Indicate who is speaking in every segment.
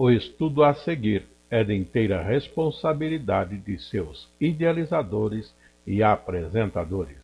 Speaker 1: O estudo a seguir é de inteira responsabilidade de seus idealizadores e apresentadores.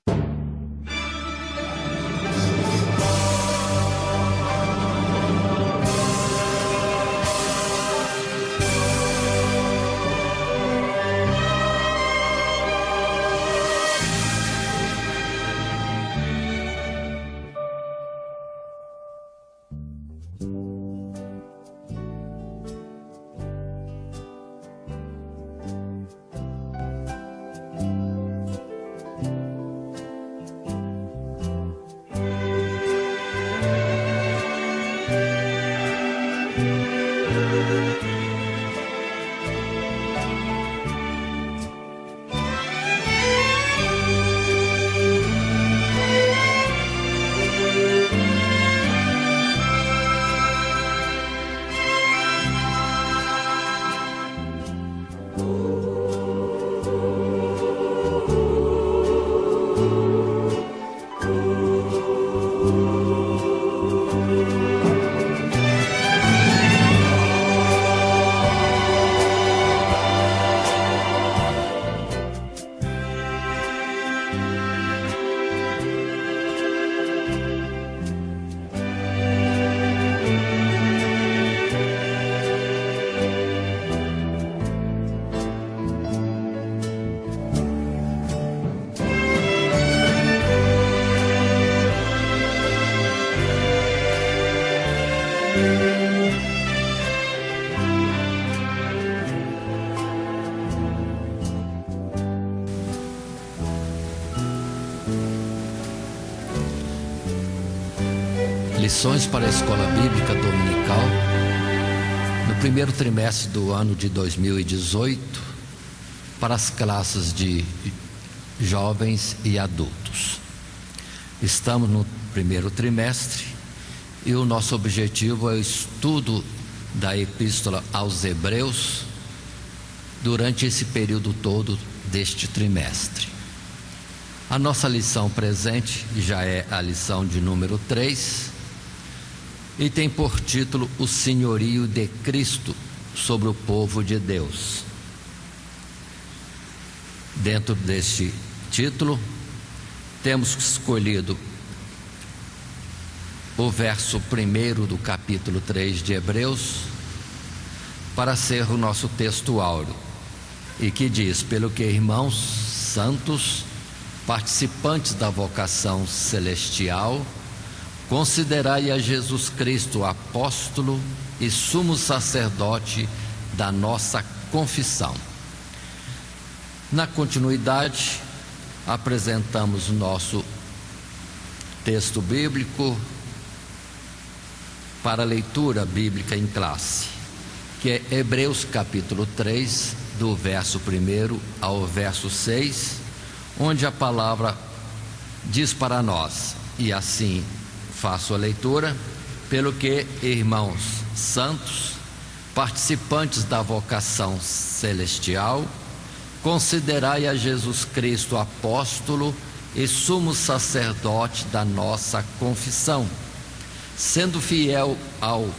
Speaker 2: Lições para a Escola Bíblica Dominical no primeiro trimestre do ano de 2018 para as classes de jovens e adultos. Estamos no primeiro trimestre e o nosso objetivo é o estudo da Epístola aos Hebreus durante esse período todo deste trimestre. A nossa lição presente já é a lição de número 3 e tem por título o senhorio de Cristo sobre o povo de Deus. Dentro deste título, temos escolhido o verso 1 do capítulo 3 de Hebreus para ser o nosso texto áureo, e que diz: pelo que, irmãos santos, participantes da vocação celestial, considerai a Jesus Cristo apóstolo e sumo sacerdote da nossa confissão. Na continuidade, apresentamos o nosso texto bíblico para leitura bíblica em classe, que é Hebreus capítulo 3, do verso 1 ao verso 6, onde a palavra diz para nós, e assim faço a leitura: pelo que, irmãos santos, participantes da vocação celestial, considerai a Jesus Cristo apóstolo e sumo sacerdote da nossa confissão, sendo fiel ao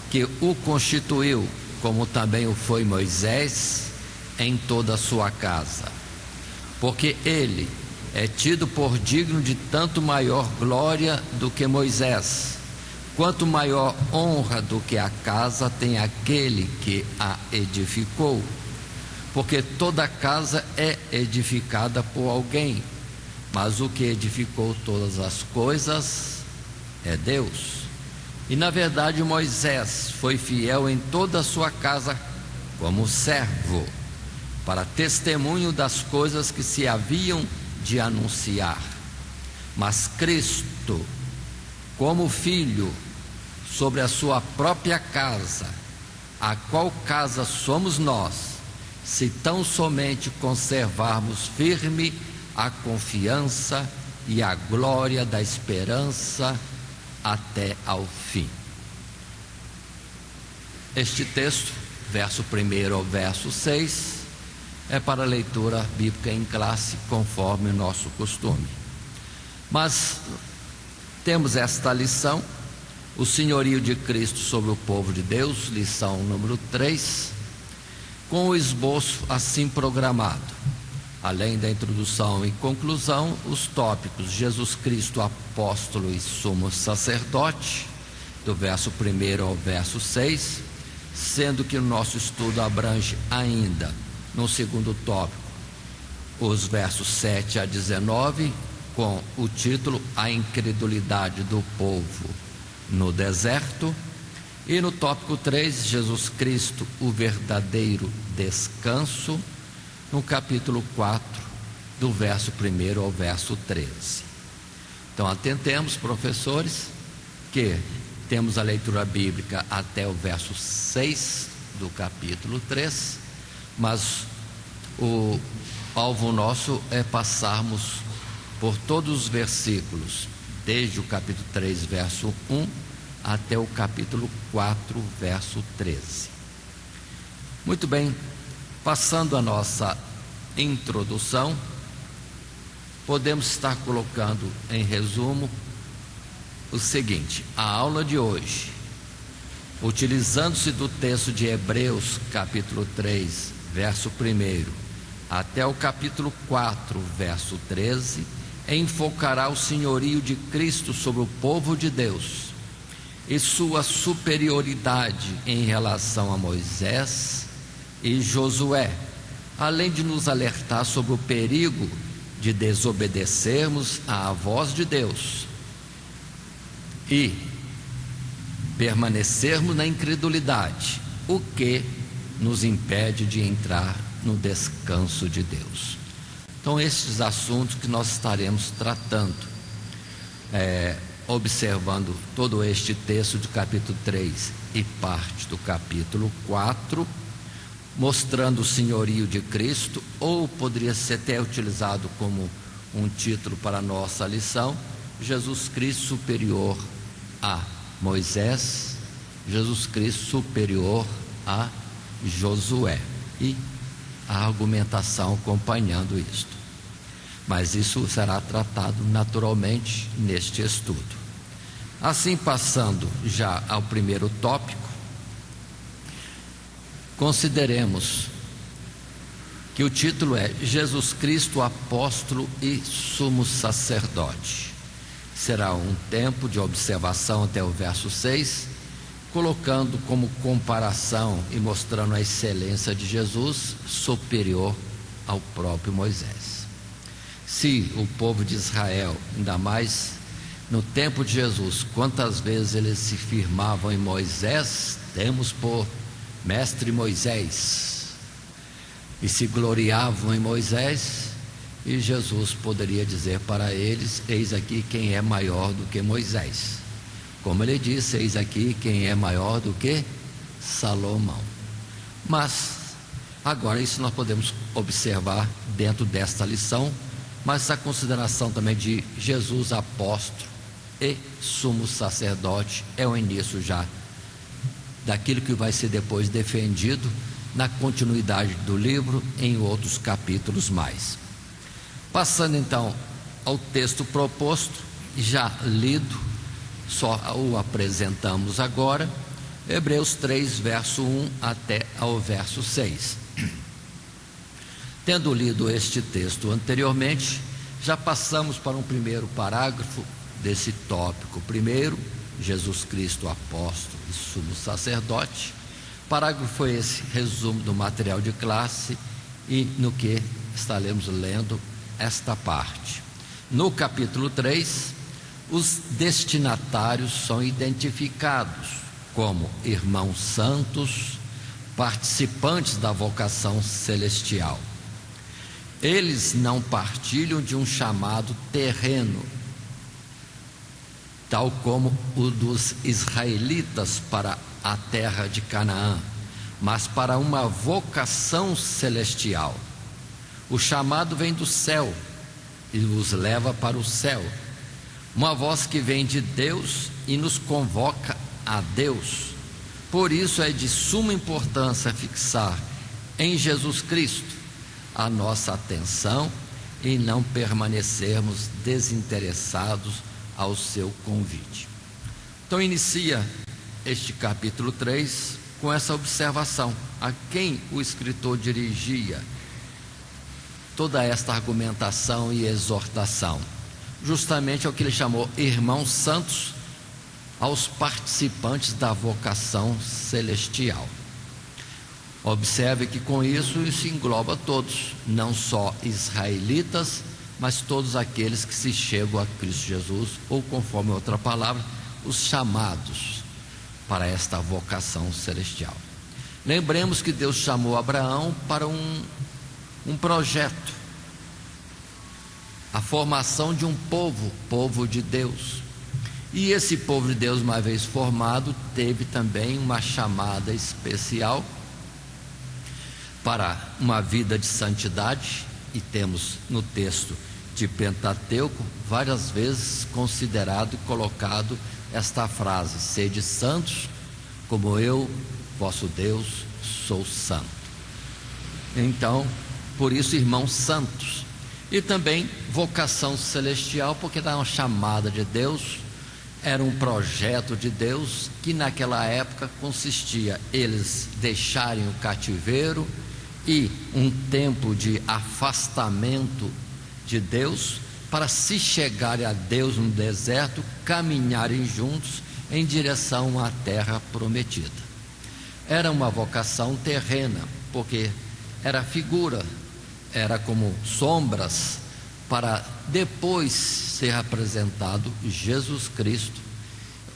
Speaker 2: que o constituiu, como também o foi Moisés, em toda a sua casa. Porque ele é tido por digno de tanto maior glória do que Moisés, quanto maior honra do que a casa tem aquele que a edificou. Porque toda casa é edificada por alguém, mas o que edificou todas as coisas é Deus. E na verdade Moisés foi fiel em toda a sua casa como servo, para testemunho das coisas que se haviam de anunciar. Mas Cristo, como filho, sobre a sua própria casa, a qual casa somos nós, se tão somente conservarmos firme a confiança e a glória da esperança até ao fim. Este texto, verso 1 ao verso 6, é para leitura bíblica em classe, conforme o nosso costume. Mas temos esta lição o senhorio de Cristo sobre o povo de Deus, lição número 3, com o esboço assim programado. Além da introdução e conclusão, os tópicos Jesus Cristo, apóstolo e sumo sacerdote, do verso 1 ao verso 6, sendo que o nosso estudo abrange ainda, no segundo tópico, os versos 7 a 19, com o título A Incredulidade do Povo no Deserto, e no tópico 3, Jesus Cristo, o verdadeiro descanso, no capítulo 4, do verso 1 ao verso 13. Então, atentemos, professores, que temos a leitura bíblica até o verso 6 do capítulo 3, mas o alvo nosso é passarmos por todos os versículos, desde o capítulo 3, verso 1, até o capítulo 4, verso 13. Muito bem. Passando a nossa introdução, podemos estar colocando em resumo o seguinte: a aula de hoje, utilizando-se do texto de Hebreus, capítulo 3, verso 1, até o capítulo 4, verso 13, enfocará o senhorio de Cristo sobre o povo de Deus e sua superioridade em relação a Moisés e Josué, além de nos alertar sobre o perigo de desobedecermos à voz de Deus e permanecermos na incredulidade, o que nos impede de entrar no descanso de Deus. Então, esses assuntos que nós estaremos tratando, observando todo este texto do capítulo 3 e parte do capítulo 4, mostrando o senhorio de Cristo, ou poderia ser até utilizado como um título para a nossa lição: Jesus Cristo superior a Moisés, Jesus Cristo superior a Josué, e a argumentação acompanhando isto. Mas isso será tratado naturalmente neste estudo. Assim, passando já ao primeiro tópico, consideremos que o título é Jesus Cristo, apóstolo e sumo sacerdote. Será um tempo de observação até o verso 6, colocando como comparação e mostrando a excelência de Jesus superior ao próprio Moisés. Se o povo de Israel, ainda mais no tempo de Jesus, quantas vezes eles se firmavam em Moisés, temos por mestre Moisés, e se gloriavam em Moisés, e Jesus poderia dizer para eles: eis aqui quem é maior do que Moisés. Como ele disse: eis aqui quem é maior do que Salomão. Mas agora isso nós podemos observar dentro desta lição, mas a consideração também de Jesus apóstolo e sumo sacerdote é o início já daquilo que vai ser depois defendido na continuidade do livro em outros capítulos mais. Passando então ao texto proposto, já lido, só o apresentamos agora, Hebreus 3, verso 1 até ao verso 6. Tendo lido este texto anteriormente, já passamos para um primeiro parágrafo desse tópico. Primeiro, Jesus Cristo, apóstolo e sumo sacerdote. Parágrafo foi esse, resumo do material de classe, e no que estaremos lendo esta parte. No capítulo 3, os destinatários são identificados como irmãos santos, participantes da vocação celestial. Eles não partilham de um chamado terreno, tal como o dos israelitas para a terra de Canaã, mas para uma vocação celestial. O chamado vem do céu e os leva para o céu. Uma voz que vem de Deus e nos convoca a Deus. Por isso é de suma importância fixar em Jesus Cristo a nossa atenção e não permanecermos desinteressados ao seu convite. Então inicia este capítulo 3 com essa observação: a quem o escritor dirigia toda esta argumentação e exortação? Justamente ao que ele chamou irmãos santos, aos participantes da vocação celestial. Observe que com isso engloba todos, não só israelitas, mas todos aqueles que se chegam a Cristo Jesus, ou conforme outra palavra, os chamados para esta vocação celestial. Lembremos que Deus chamou Abraão para um projeto, a formação de um povo de Deus. E esse povo de Deus, uma vez formado, teve também uma chamada especial para uma vida de santidade. E temos no texto de Pentateuco várias vezes considerado e colocado esta frase: sede santos, como eu, vosso Deus, sou santo. Então, por isso, irmãos santos. E também vocação celestial, porque era uma chamada de Deus, era um projeto de Deus, que naquela época consistia eles deixarem o cativeiro e um tempo de afastamento de Deus, para se chegarem a Deus no deserto, caminharem juntos em direção à terra prometida. Era uma vocação terrena, porque era figura, era como sombras, para depois ser apresentado Jesus Cristo,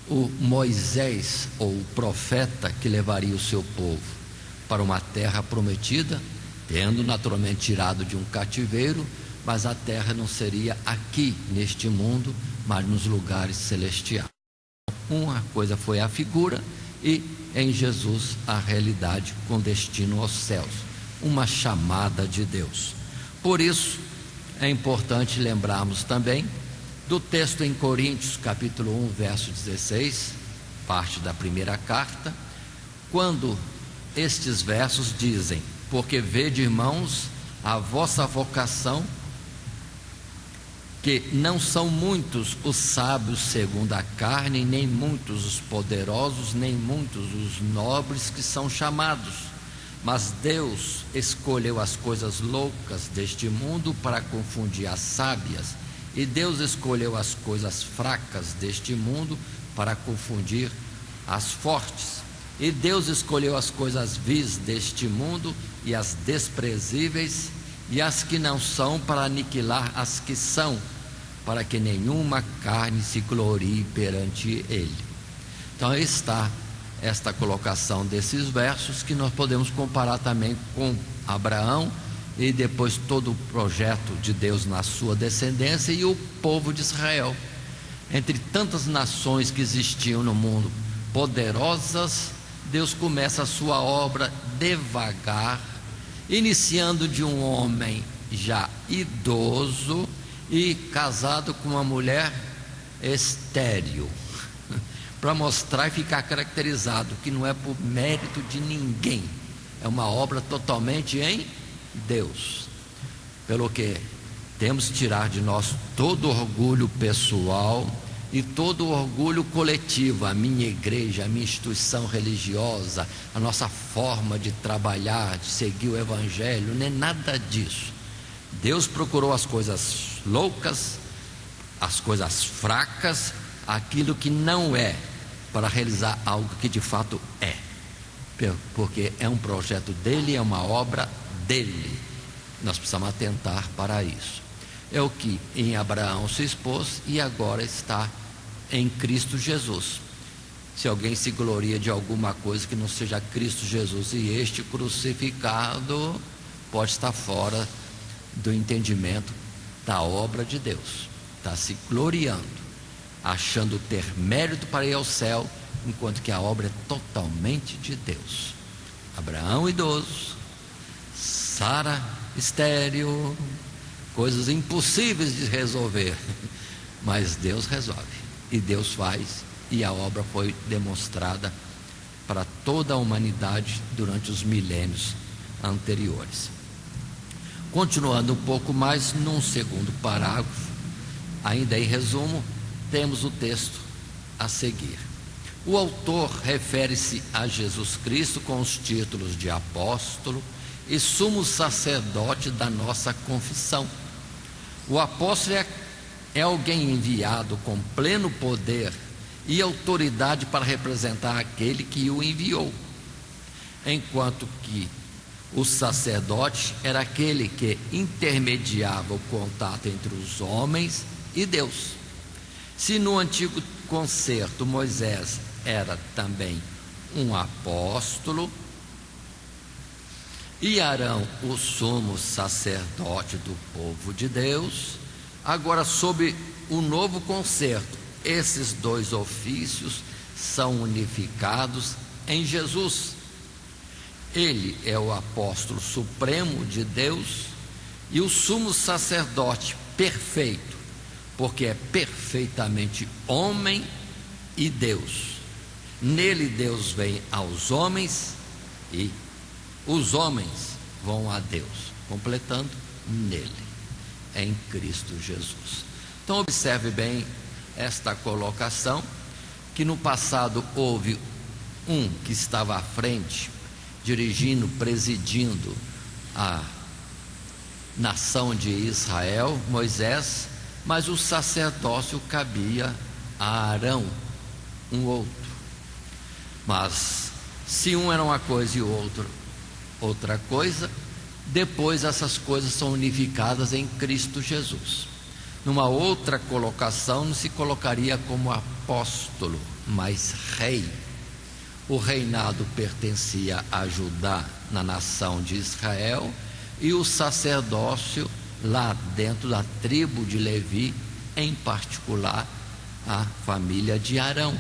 Speaker 2: o Moisés, ou o profeta que levaria o seu povo para uma terra prometida, tendo naturalmente tirado de um cativeiro, mas a terra não seria aqui neste mundo, mas nos lugares celestiais. Uma coisa foi a figura, e em Jesus a realidade com destino aos céus, uma chamada de Deus. Por isso é importante lembrarmos também do texto em Coríntios, capítulo 1, verso 16, parte da primeira carta, quando estes versos dizem: porque vede, irmãos, a vossa vocação, que não são muitos os sábios segundo a carne, nem muitos os poderosos, nem muitos os nobres que são chamados. Mas Deus escolheu as coisas loucas deste mundo para confundir as sábias, e Deus escolheu as coisas fracas deste mundo para confundir as fortes. E Deus escolheu as coisas vis deste mundo e as desprezíveis e as que não são, para aniquilar as que são, para que nenhuma carne se glorie perante Ele. Então aí está esta colocação desses versos, que nós podemos comparar também com Abraão e depois todo o projeto de Deus na sua descendência e o povo de Israel. Entre tantas nações que existiam no mundo, poderosas, Deus começa a sua obra devagar, iniciando de um homem já idoso e casado com uma mulher estéril, para mostrar e ficar caracterizado que não é por mérito de ninguém, é uma obra totalmente em Deus. Pelo que temos que tirar de nós todo orgulho pessoal e todo orgulho coletivo, a minha igreja, a minha instituição religiosa, a nossa forma de trabalhar, de seguir o evangelho, não é nada disso. Deus procurou as coisas loucas, as coisas fracas, aquilo que não é, para realizar algo que de fato é, porque é um projeto dele, é uma obra dele. Nós precisamos atentar para isso. É o que em Abraão se expôs e agora está em Cristo Jesus. Se alguém se gloria de alguma coisa que não seja Cristo Jesus e este crucificado, pode estar fora do entendimento da obra de Deus, está se gloriando, achando ter mérito para ir ao céu, enquanto que a obra é totalmente de Deus. Abraão idoso, Sara estéril, coisas impossíveis de resolver, mas Deus resolve, e Deus faz, e a obra foi demonstrada para toda a humanidade durante os milênios anteriores. Continuando um pouco mais, num segundo parágrafo, ainda em resumo, temos o texto a seguir. O autor refere-se a Jesus Cristo com os títulos de apóstolo e sumo sacerdote da nossa confissão. O apóstolo é alguém enviado com pleno poder e autoridade para representar aquele que o enviou, enquanto que o sacerdote era aquele que intermediava o contato entre os homens e Deus. Se no antigo concerto Moisés era também um apóstolo e Arão o sumo sacerdote do povo de Deus, agora sob o novo concerto, esses dois ofícios são unificados em Jesus. Ele é o apóstolo supremo de Deus e o sumo sacerdote perfeito, porque é perfeitamente homem e Deus. Nele Deus vem aos homens e os homens vão a Deus, completando nele, em Cristo Jesus. Então observe bem esta colocação, que no passado houve um que estava à frente, dirigindo, presidindo a nação de Israel, Moisés, mas o sacerdócio cabia a Arão, um outro. Mas se um era uma coisa e o outro outra coisa, depois essas coisas são unificadas em Cristo Jesus. Numa outra colocação não se colocaria como apóstolo, mas rei. O reinado pertencia a Judá na nação de Israel e o sacerdócio lá dentro da tribo de Levi, em particular a família de Arão.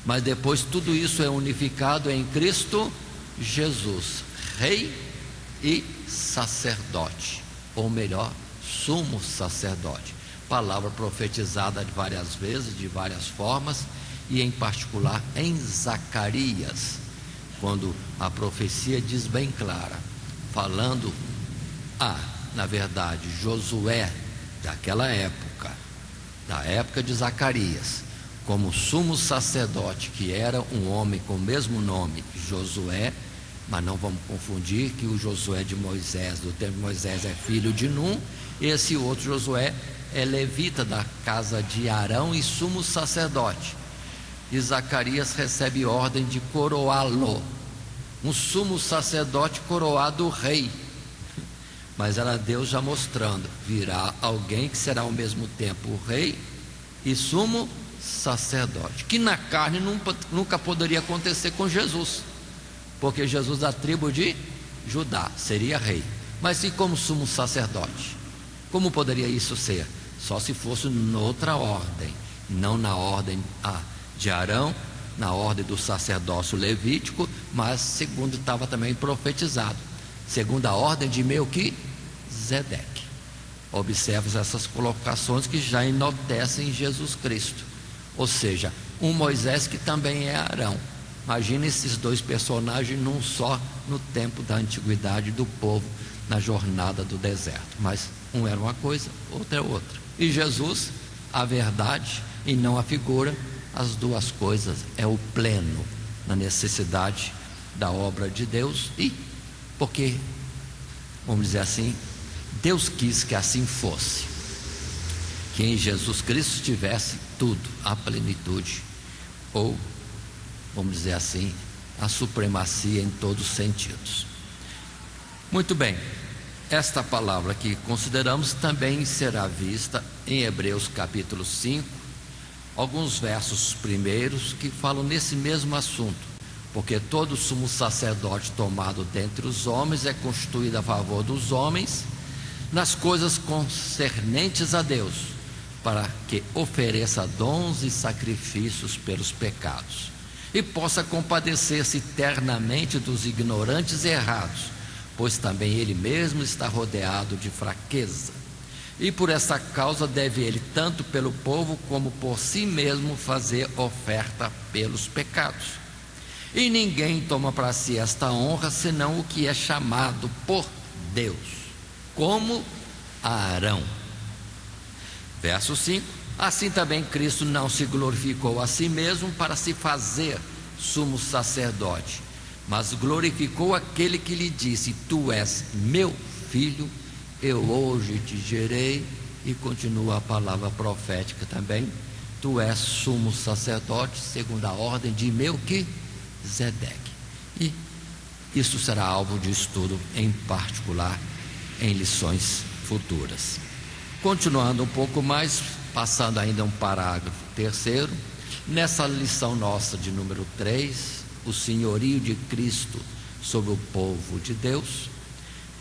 Speaker 2: Mas depois tudo isso é unificado em Cristo Jesus, rei e sacerdote, ou melhor, sumo sacerdote. Palavra profetizada de várias vezes, de várias formas, e em particular em Zacarias, quando a profecia diz bem clara, falando na verdade, Josué daquela época, da época de Zacarias, como sumo sacerdote, que era um homem com o mesmo nome, Josué, mas não vamos confundir que o Josué de Moisés, do tempo de Moisés, é filho de Num, esse outro Josué é levita da casa de Arão e sumo sacerdote. E Zacarias recebe ordem de coroá-lo, um sumo sacerdote coroado rei. Mas era Deus já mostrando, virá alguém que será ao mesmo tempo o rei e sumo sacerdote, que na carne nunca poderia acontecer com Jesus, porque Jesus da tribo de Judá seria rei, mas e como sumo sacerdote? Como poderia isso ser? Só se fosse noutra ordem, não na ordem de Arão, na ordem do sacerdócio levítico, mas segundo estava também profetizado, segundo a ordem de Melquisedeque. Observe essas colocações que já enaltecem Jesus Cristo, ou seja, um Moisés que também é Arão. Imagina esses dois personagens num só, no tempo da antiguidade do povo, na jornada do deserto. Mas um era uma coisa, outro é outra. E Jesus, a verdade e não a figura, as duas coisas, é o pleno na necessidade da obra de Deus. E porque, vamos dizer assim, Deus quis que assim fosse, que em Jesus Cristo tivesse tudo, a plenitude, ou, vamos dizer assim, a supremacia em todos os sentidos. Muito bem, esta palavra que consideramos também será vista em Hebreus capítulo 5, alguns versos primeiros que falam nesse mesmo assunto, porque todo sumo sacerdote tomado dentre os homens é constituído a favor dos homens, nas coisas concernentes a Deus, para que ofereça dons e sacrifícios pelos pecados, e possa compadecer-se eternamente dos ignorantes e errados, pois também ele mesmo está rodeado de fraqueza. E por essa causa deve ele, tanto pelo povo como por si mesmo, fazer oferta pelos pecados. E ninguém toma para si esta honra, senão o que é chamado por Deus, como Arão. Verso 5: Assim também Cristo não se glorificou a si mesmo para se fazer sumo sacerdote, mas glorificou aquele que lhe disse: tu és meu filho, eu hoje te gerei. E continua a palavra profética também: tu és sumo sacerdote segundo a ordem de Melquisedeque. E isso será alvo de estudo em particular em lições futuras. Continuando um pouco mais, passando ainda um parágrafo terceiro, nessa lição nossa de número 3, o senhorio de Cristo sobre o povo de Deus,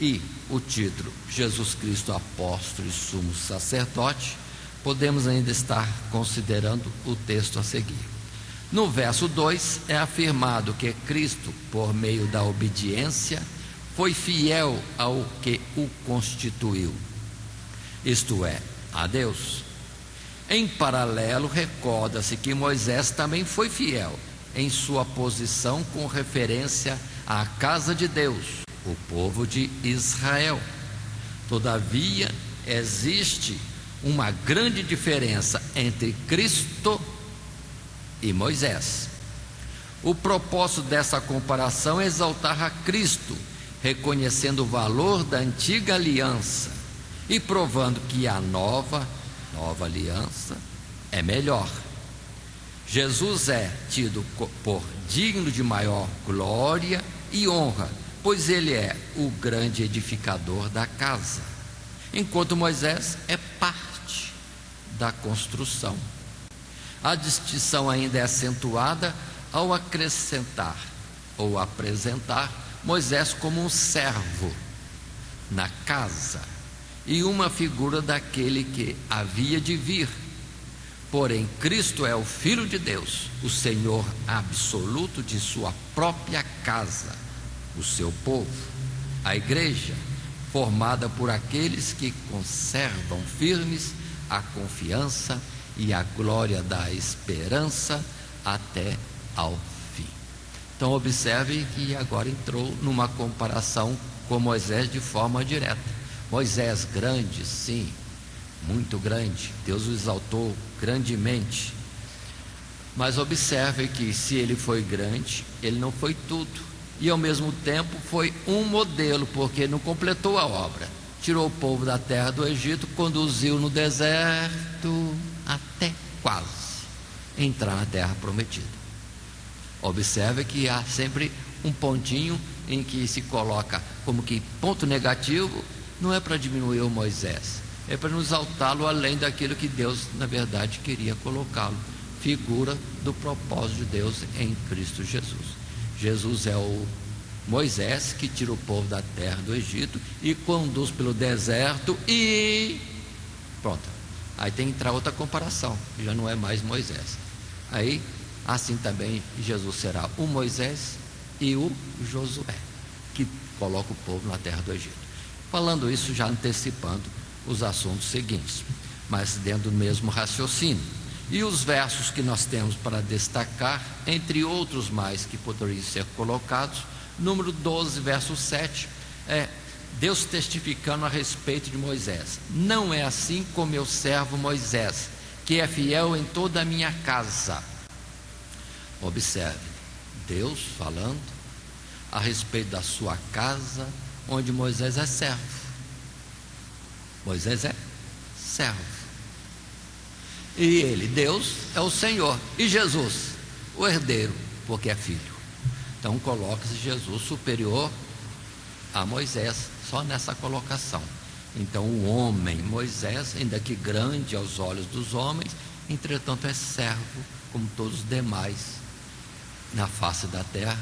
Speaker 2: e o título Jesus Cristo apóstolo e sumo sacerdote, podemos ainda estar considerando o texto a seguir. No verso 2 é afirmado que Cristo, por meio da obediência, foi fiel ao que o constituiu, isto é, a Deus. Em paralelo, recorda-se que Moisés também foi fiel em sua posição com referência à casa de Deus, o povo de Israel. Todavia, existe uma grande diferença entre Cristo e Moisés. O propósito dessa comparação é exaltar a Cristo, reconhecendo o valor da antiga aliança e provando que a nova aliança é melhor. Jesus é tido por digno de maior glória e honra, pois ele é o grande edificador da casa, enquanto Moisés é parte da construção. A distinção ainda é acentuada ao acrescentar ou apresentar Moisés como um servo na casa e uma figura daquele que havia de vir. Porém, Cristo é o Filho de Deus, o Senhor absoluto de sua própria casa, o seu povo, a igreja, formada por aqueles que conservam firmes a confiança e a glória da esperança até ao fim. Então observe que agora entrou numa comparação com Moisés de forma direta. Moisés grande, sim, muito grande, Deus o exaltou grandemente, mas observe que se ele foi grande, ele não foi tudo, e ao mesmo tempo foi um modelo, porque não completou a obra. Tirou o povo da terra do Egito, conduziu no deserto até quase entrar na terra prometida. Observe que há sempre um pontinho em que se coloca como que ponto negativo. Não é para diminuir o Moisés, é para nos exaltá-lo além daquilo que Deus na verdade queria colocá-lo, figura do propósito de Deus em Cristo Jesus. Jesus é o Moisés que tira o povo da terra do Egito e conduz pelo deserto e pronto. Aí tem que entrar outra comparação, já não é mais Moisés. Aí assim também Jesus será o Moisés e o Josué, que coloca o povo na terra do Egito. Falando isso, já antecipando os assuntos seguintes, mas dentro do mesmo raciocínio. E os versos que nós temos para destacar, entre outros mais que poderiam ser colocados, número 12, verso 7, é Deus testificando a respeito de Moisés: não é assim com meu servo Moisés, que é fiel em toda a minha casa. Observe, Deus falando a respeito da sua casa, onde Moisés é servo. Moisés é servo. E ele, Deus, é o Senhor. E Jesus, o herdeiro, porque é filho. Então coloca-se Jesus superior a Moisés, só nessa colocação. Então o homem, Moisés, ainda que grande aos olhos dos homens, entretanto é servo, como todos os demais na face da terra,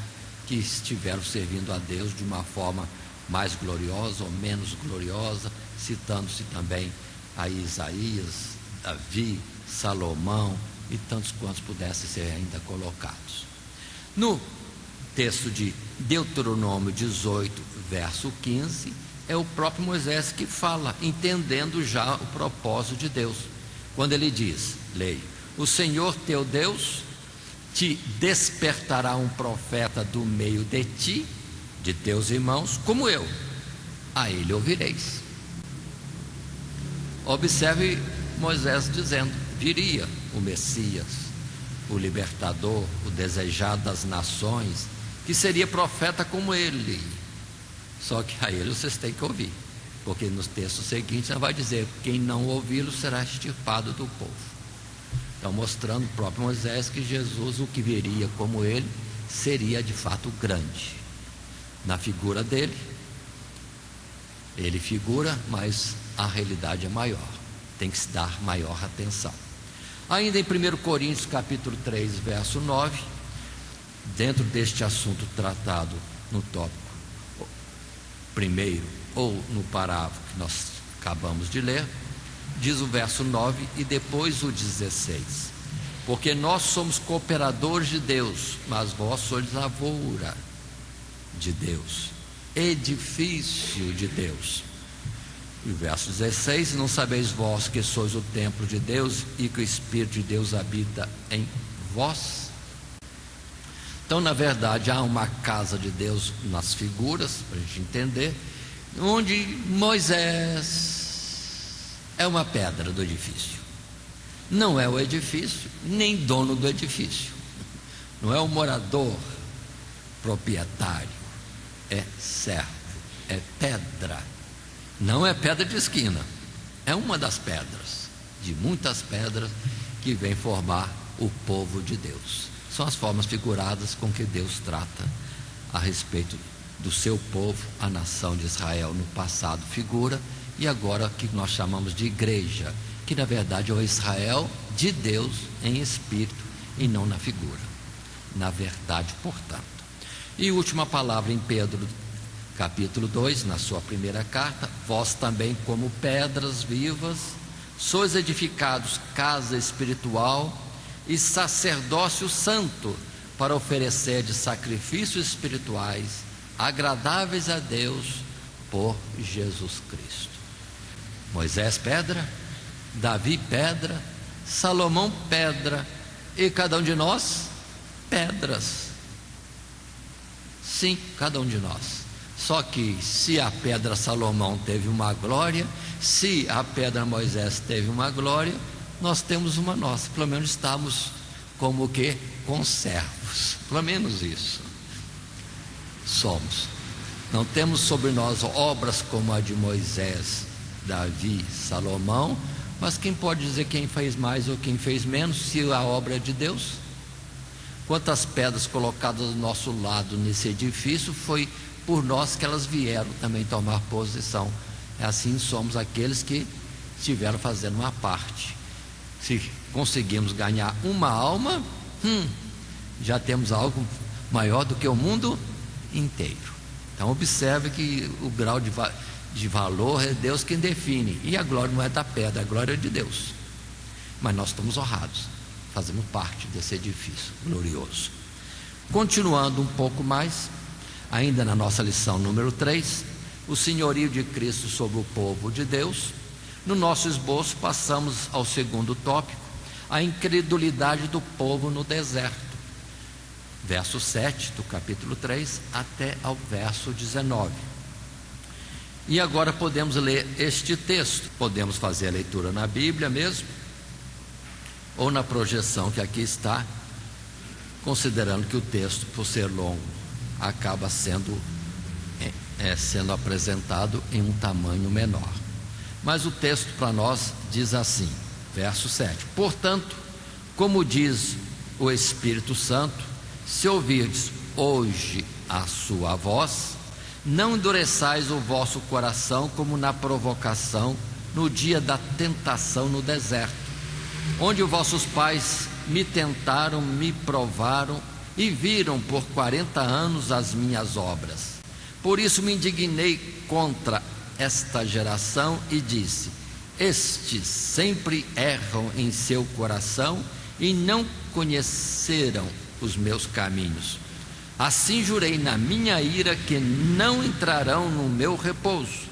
Speaker 2: que estiveram servindo a Deus de uma forma mais gloriosa ou menos gloriosa, citando-se também a Isaías, Davi, Salomão e tantos quantos pudessem ser ainda colocados. No texto de Deuteronômio 18, verso 15, é o próprio Moisés que fala, entendendo já o propósito de Deus, quando ele diz, leio: o Senhor teu Deus te despertará um profeta do meio de ti, de teus irmãos, como eu, a ele ouvireis. Observe Moisés dizendo: viria o Messias, o libertador, o desejado das nações, que seria profeta como ele. Só que a ele vocês têm que ouvir, porque nos textos seguintes ela vai dizer: quem não ouvi-lo será extirpado do povo. Então, mostrando o próprio Moisés que Jesus, o que viria como ele, seria de fato grande. Na figura dele, ele figura, mas a realidade é maior, tem que se dar maior atenção. Ainda em 1 Coríntios capítulo 3, verso 9, dentro deste assunto tratado no tópico primeiro, ou no parágrafo que nós acabamos de ler, diz o verso 9 e depois o 16: porque nós somos cooperadores de Deus, mas vós sois lavoura de Deus, edifício de Deus. E o verso 16: não sabeis vós que sois o templo de Deus e que o Espírito de Deus habita em vós? Então, na verdade, há uma casa de Deus nas figuras, para a gente entender, onde Moisés é uma pedra do edifício. Não é o edifício, nem dono do edifício. Não é o morador proprietário, é servo, é pedra. Não é pedra de esquina, é uma das pedras, de muitas pedras que vem formar o povo de Deus. São as formas figuradas com que Deus trata a respeito do seu povo, a nação de Israel no passado, figura, e agora que nós chamamos de igreja, que na verdade é o Israel de Deus em espírito e não na figura, na verdade, portanto. E última palavra em Pedro capítulo 2, na sua primeira carta: vós também, como pedras vivas, sois edificados casa espiritual e sacerdócio santo, para oferecer de sacrifícios espirituais agradáveis a Deus por Jesus Cristo. Moisés pedra, Davi pedra, Salomão pedra, e cada um de nós pedras. Sim, cada um de nós. Só que se a pedra Salomão teve uma glória, se a pedra Moisés teve uma glória, nós temos uma nossa. Pelo menos estamos como que conservos, pelo menos isso somos. Não temos sobre nós obras como a de Moisés, Davi, Salomão, mas quem pode dizer quem fez mais ou quem fez menos, se a obra é de Deus? Quantas pedras colocadas do nosso lado nesse edifício, foi por nós que elas vieram também tomar posição. Assim somos aqueles que estiveram fazendo uma parte. Se conseguimos ganhar uma alma, já temos algo maior do que o mundo inteiro. Então observe que o grau de valor é Deus quem define, e a glória não é da pedra, a glória é de Deus. Mas nós estamos honrados, fazemos parte desse edifício glorioso. Continuando um pouco mais, ainda na nossa lição número 3, o senhorio de Cristo sobre o povo de Deus. No nosso esboço passamos ao segundo tópico, a incredulidade do povo no deserto, verso 7 do capítulo 3 até ao verso 19. E agora podemos ler este texto. Podemos fazer a leitura na Bíblia mesmo, ou na projeção que aqui está, considerando que o texto, por ser longo, acaba sendo apresentado em um tamanho menor. Mas o texto para nós diz assim, verso 7: portanto, como diz o Espírito Santo, se ouvirdes hoje a sua voz, não endureçais o vosso coração como na provocação no dia da tentação no deserto, onde os vossos pais me tentaram, me provaram e viram por 40 anos as minhas obras. Por isso me indignei contra esta geração e disse: estes sempre erram em seu coração e não conheceram os meus caminhos. Assim jurei na minha ira que não entrarão no meu repouso.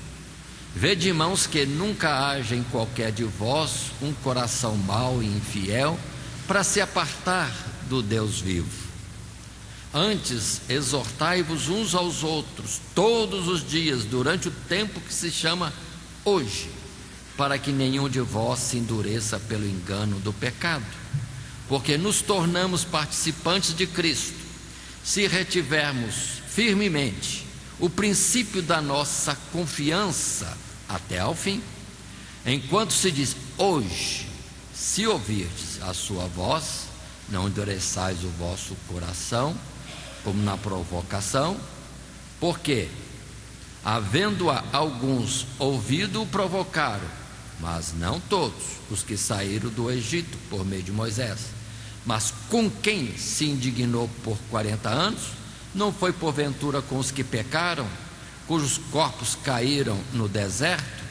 Speaker 2: Vede, irmãos, que nunca haja em qualquer de vós um coração mau e infiel para se apartar do Deus vivo. Antes, exortai-vos uns aos outros todos os dias, durante o tempo que se chama hoje, para que nenhum de vós se endureça pelo engano do pecado, porque nos tornamos participantes de Cristo, se retivermos firmemente o princípio da nossa confiança até ao fim. Enquanto se diz: hoje, se ouvirdes a sua voz, não endureçais o vosso coração, como na provocação, porque, havendo alguns ouvido, o provocaram, mas não todos os que saíram do Egito por meio de Moisés. Mas com quem se indignou por 40 anos, não foi porventura com os que pecaram, cujos corpos caíram no deserto?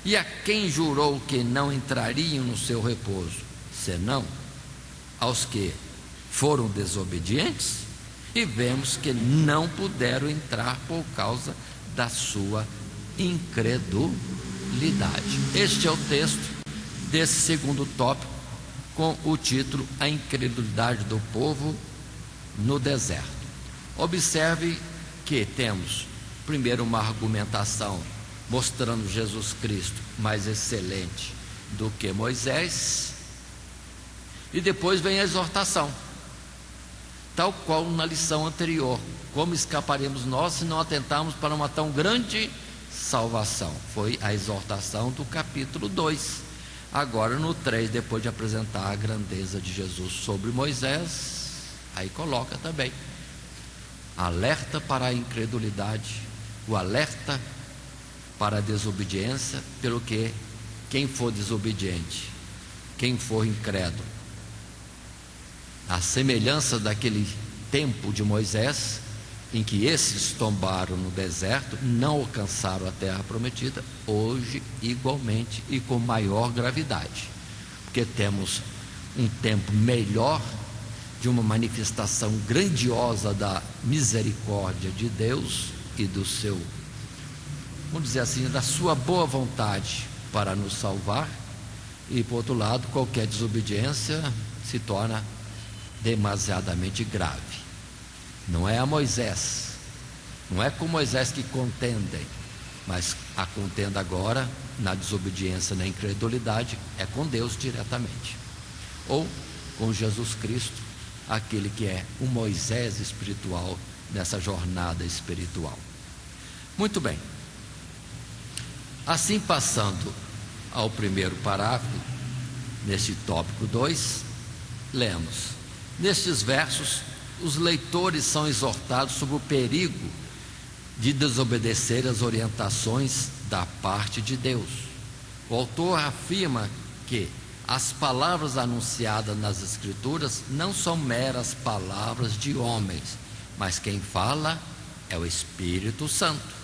Speaker 2: E a quem jurou que não entrariam no seu repouso, senão aos que foram desobedientes? E vemos que não puderam entrar por causa da sua incredulidade. Este é o texto desse segundo tópico, com o título: A incredulidade do povo no deserto. Observe que temos primeiro uma argumentação mostrando Jesus Cristo mais excelente do que Moisés, e depois vem a exortação, tal qual na lição anterior: como escaparemos nós se não atentarmos para uma tão grande salvação? Foi a exortação do capítulo 2. Agora no 3, depois de apresentar a grandeza de Jesus sobre Moisés, aí coloca também alerta para a incredulidade, o alerta para a desobediência, pelo que quem for desobediente, quem for incrédulo, a semelhança daquele tempo de Moisés, em que esses tombaram no deserto, não alcançaram a terra prometida, hoje igualmente e com maior gravidade, porque temos um tempo melhor de uma manifestação grandiosa da misericórdia de Deus e do seu, vamos dizer assim, da sua boa vontade para nos salvar. E por outro lado, qualquer desobediência se torna demasiadamente grave. Não é a Moisés, não é com Moisés que contendem, mas a contenda agora, na desobediência, na incredulidade, é com Deus diretamente, ou com Jesus Cristo, aquele que é o Moisés espiritual nessa jornada espiritual. Muito bem, assim, passando ao primeiro parágrafo, neste tópico 2, lemos: nestes versos, os leitores são exortados sobre o perigo de desobedecer as orientações da parte de Deus. O autor afirma que as palavras anunciadas nas Escrituras não são meras palavras de homens, mas quem fala é o Espírito Santo.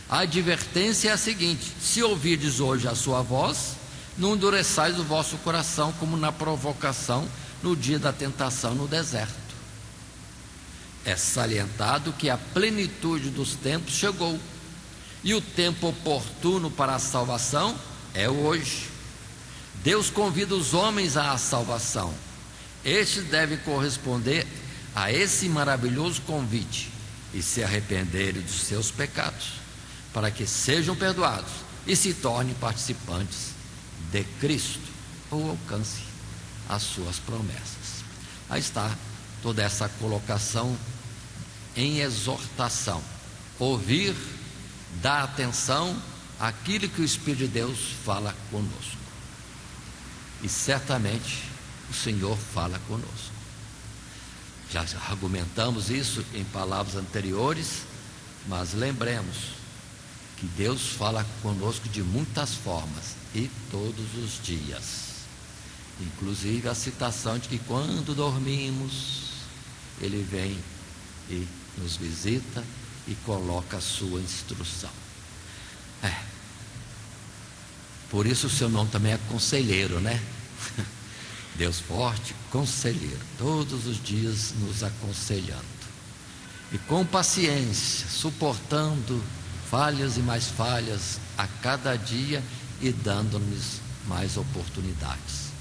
Speaker 2: A advertência é a seguinte: se ouvirdes hoje a sua voz, não endureçais o vosso coração como na provocação no dia da tentação no deserto. É salientado que a plenitude dos tempos chegou, e o tempo oportuno para a salvação é hoje. Deus convida os homens à salvação. Estes devem corresponder a esse maravilhoso convite e se arrependerem dos seus pecados, para que sejam perdoados e se tornem participantes de Cristo, ou alcance as suas promessas. Aí está toda essa colocação em exortação: ouvir, dar atenção àquilo que o Espírito de Deus fala conosco. E certamente o Senhor fala conosco. Já argumentamos isso em palavras anteriores, mas lembremos que Deus fala conosco de muitas formas e todos os dias. Inclusive a citação de que quando dormimos, Ele vem e nos visita e coloca a sua instrução. Por isso o seu nome também é conselheiro, né? Deus forte, conselheiro, todos os dias nos aconselhando, e com paciência, suportando falhas e mais falhas a cada dia e dando-nos mais oportunidades.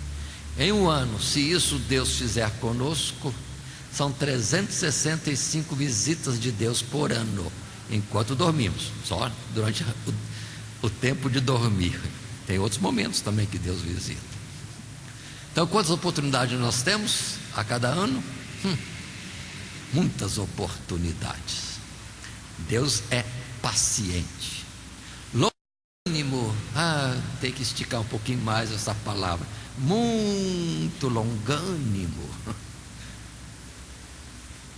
Speaker 2: Em um ano, se isso Deus fizer conosco, são 365 visitas de Deus por ano, enquanto dormimos, só durante o tempo de dormir. Tem outros momentos também que Deus visita. Então, quantas oportunidades nós temos a cada ano? Muitas oportunidades. Deus é paciente. Longânimo, tem que esticar um pouquinho mais essa palavra. Muito longânimo.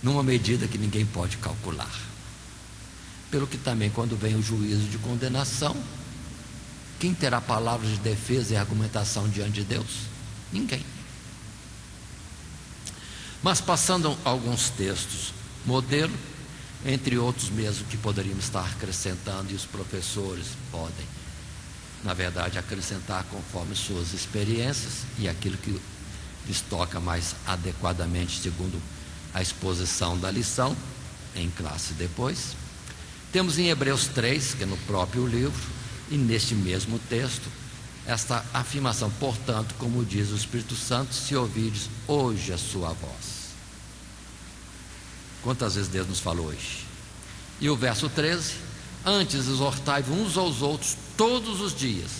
Speaker 2: Numa medida que ninguém pode calcular. Pelo que também, quando vem o juízo de condenação, quem terá palavras de defesa e argumentação diante de Deus? Ninguém. Mas passando alguns textos modelo, entre outros mesmo que poderíamos estar acrescentando, e os professores podem, na verdade, acrescentar conforme suas experiências e aquilo que lhes toca mais adequadamente segundo a exposição da lição, em classe depois. Temos em Hebreus 3, que é no próprio livro, e neste mesmo texto, esta afirmação: portanto, como diz o Espírito Santo, se ouvirdes hoje a sua voz. Quantas vezes Deus nos falou hoje? E o verso 13: antes exortai-vos uns aos outros todos os dias,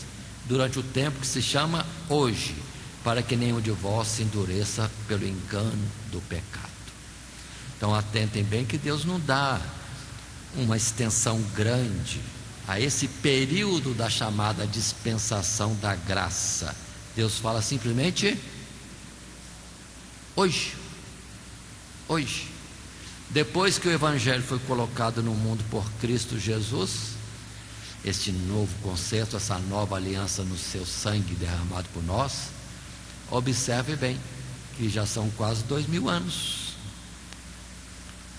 Speaker 2: durante o tempo que se chama hoje, para que nenhum de vós se endureça pelo engano do pecado. Então atentem bem que Deus não dá uma extensão grande a esse período da chamada dispensação da graça. Deus fala simplesmente hoje. Hoje. Depois que o Evangelho foi colocado no mundo por Cristo Jesus, este novo concerto, essa nova aliança no seu sangue derramado por nós, observe bem que já são quase 2000 anos.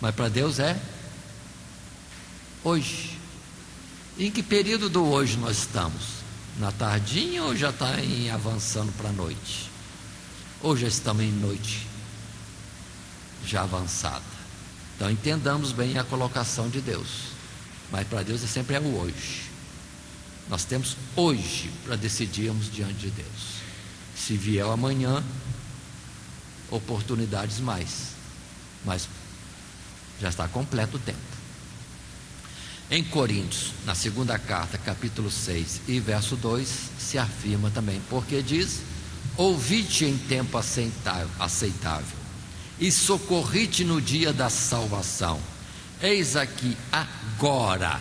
Speaker 2: Mas para Deus é hoje. Em que período do hoje nós estamos? Na tardinha ou já está avançando para a noite? Ou já estamos em noite já avançada? Então entendamos bem a colocação de Deus. Mas para Deus sempre é o hoje. Nós temos hoje para decidirmos diante de Deus. Se vier amanhã, oportunidades mais. Mas já está completo o tempo. Em Coríntios, na segunda carta, capítulo 6 e verso 2, se afirma também, porque diz: ouvi-te em tempo aceitável, e socorri-te no dia da salvação. Eis aqui agora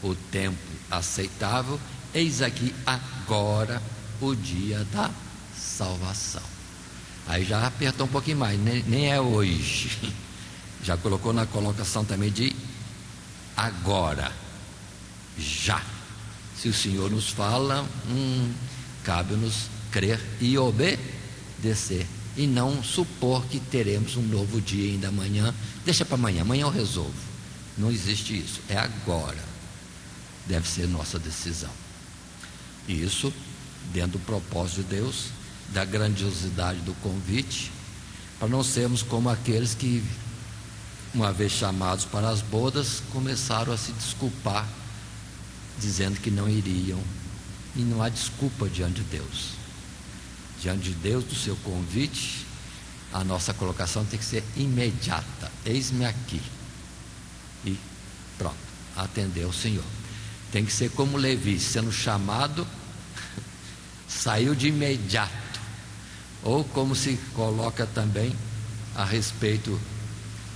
Speaker 2: o tempo aceitável, eis aqui agora o dia da salvação. Aí já apertou um pouquinho mais, nem é hoje. Já colocou na colocação também de agora, já. Se o Senhor nos fala, cabe-nos crer e obedecer, e não supor que teremos um novo dia ainda amanhã. Deixa para amanhã, amanhã eu resolvo. Não existe isso, é agora. Deve ser nossa decisão. E isso dentro do propósito de Deus, da grandiosidade do convite, para não sermos como aqueles que, uma vez chamados para as bodas, começaram a se desculpar, dizendo que não iriam. E não há desculpa diante de Deus. Diante de Deus, do seu convite, a nossa colocação tem que ser imediata. Eis-me aqui. E pronto, atendeu o Senhor. Tem que ser como Levi, sendo chamado, saiu de imediato. Ou como se coloca também a respeito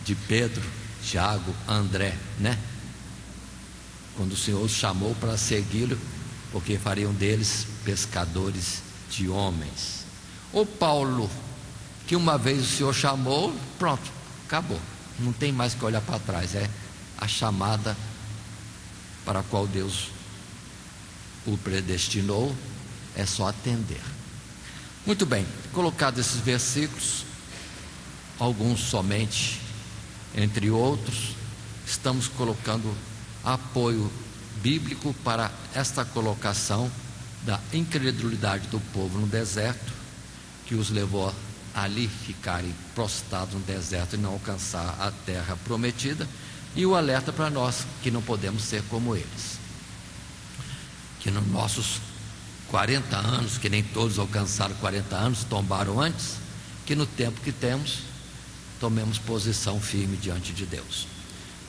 Speaker 2: de Pedro, Tiago, André, né? Quando o Senhor os chamou para segui-lo, porque fariam deles pescadores de homens. Ou Paulo, que uma vez o Senhor chamou, pronto, acabou, não tem mais que olhar para trás, é a chamada para a qual Deus o predestinou, é só atender. Muito bem, colocados esses versículos, alguns somente, entre outros, estamos colocando apoio bíblico para esta colocação da incredulidade do povo no deserto, que os levou a ali ficarem prostrados no deserto e não alcançar a terra prometida, e o alerta para nós que não podemos ser como eles, que nos nossos 40 anos, que nem todos alcançaram 40 anos, tombaram antes, que no tempo que temos, tomemos posição firme diante de Deus.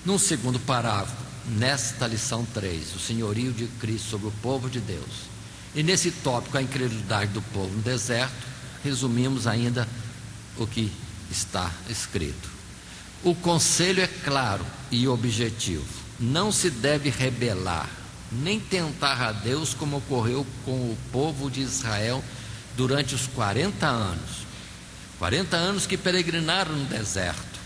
Speaker 2: Num segundo parágrafo, nesta lição 3, o senhorio de Cristo sobre o povo de Deus, E nesse tópico, a incredulidade do povo no deserto, resumimos ainda o que está escrito. O conselho é claro e objetivo: não se deve rebelar, nem tentar a Deus, como ocorreu com o povo de Israel durante os 40 anos. 40 anos que peregrinaram no deserto.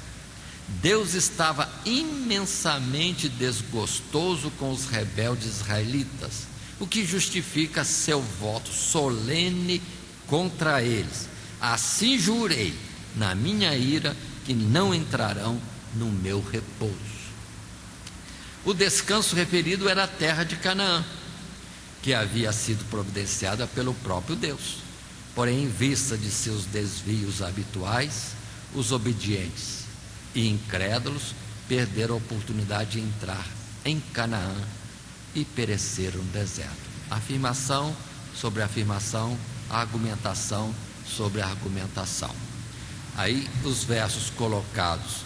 Speaker 2: Deus estava imensamente desgostoso com os rebeldes israelitas, o que justifica seu voto solene contra eles. Assim jurei na minha ira que não entrarão no meu repouso. O descanso referido era a terra de Canaã, que havia sido providenciada pelo próprio Deus. Porém, em vista de seus desvios habituais, os obedientes e incrédulos perderam a oportunidade de entrar em Canaã e pereceram no deserto. Afirmação sobre afirmação, argumentação sobre argumentação. Aí os versos colocados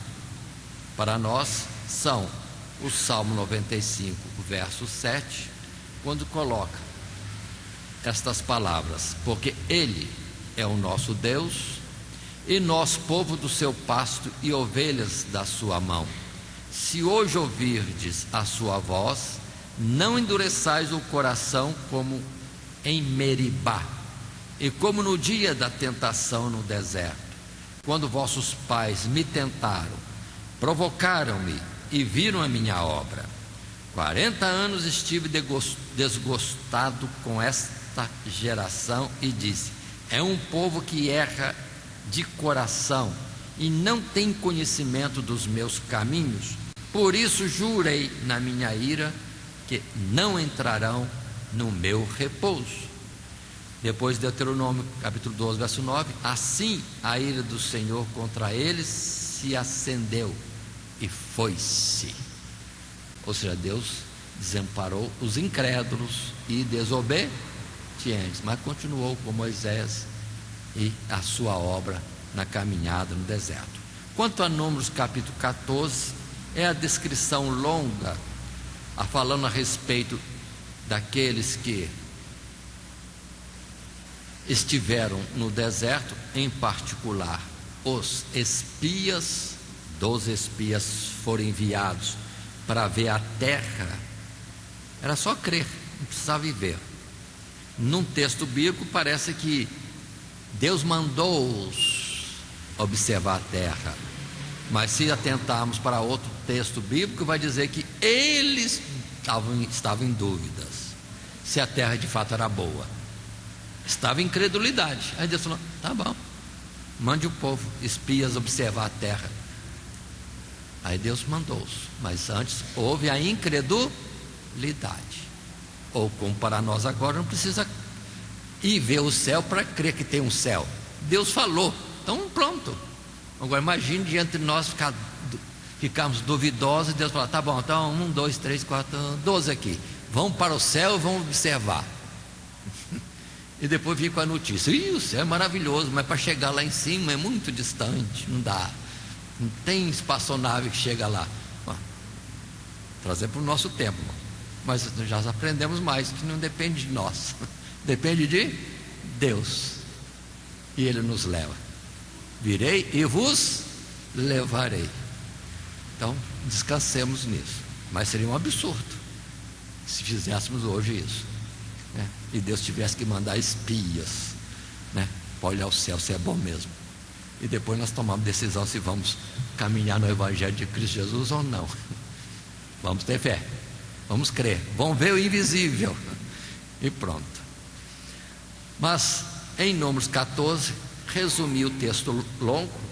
Speaker 2: para nós são o Salmo 95, verso 7, quando coloca estas palavras: porque Ele é o nosso Deus, e nós povo do seu pasto e ovelhas da sua mão. Se hoje ouvirdes a sua voz, não endureçais o coração como em Meribá, e como no dia da tentação no deserto, quando vossos pais me tentaram, provocaram-me e viram a minha obra. 40 anos estive desgostado com esta geração e disse: é um povo que erra de coração e não tem conhecimento dos meus caminhos. Por isso jurei na minha ira que não entrarão no meu repouso. Depois de Deuteronômio capítulo 12, verso 9: assim a ira do Senhor contra eles se acendeu e foi-se. Ou seja, Deus desamparou os incrédulos e desobedientes, mas continuou com Moisés e a sua obra na caminhada no deserto. Quanto a Números capítulo 14, é a descrição longa, falando a respeito daqueles que estiveram no deserto, em particular os espias. 12 espias foram enviados para ver a terra. Era só crer, não precisava viver. Num texto bíblico parece que Deus mandou-os observar a terra, mas se atentarmos para outro texto bíblico, vai dizer que eles estavam em dúvidas se a terra de fato era boa. Estava em incredulidade. Aí Deus falou: tá bom, mande o povo, espias, observar a terra. Aí Deus mandou-os, mas antes houve a incredulidade. Ou como para nós agora, não precisa ir ver o céu para crer que tem um céu. Deus falou, então pronto. Agora imagine diante de nós ficarmos duvidosos e Deus falar: tá bom, então 1, 2, 3, 4, 12 aqui, vão para o céu e vão observar. E depois vem com a notícia: o céu é maravilhoso, mas para chegar lá em cima é muito distante, não dá, não tem espaçonave que chega lá. Trazer para o nosso tempo, mas já aprendemos mais que não depende de nós, depende de Deus, e Ele nos leva. Virei e vos levarei. Então descansemos nisso. Mas seria um absurdo se fizéssemos hoje isso, né? E Deus tivesse que mandar espias, né, para olhar o céu se é bom mesmo, e depois nós tomamos decisão se vamos caminhar no Evangelho de Cristo Jesus ou não. Vamos ter fé, vamos crer, vamos ver o invisível e pronto. Mas em Números 14 resumi o texto longo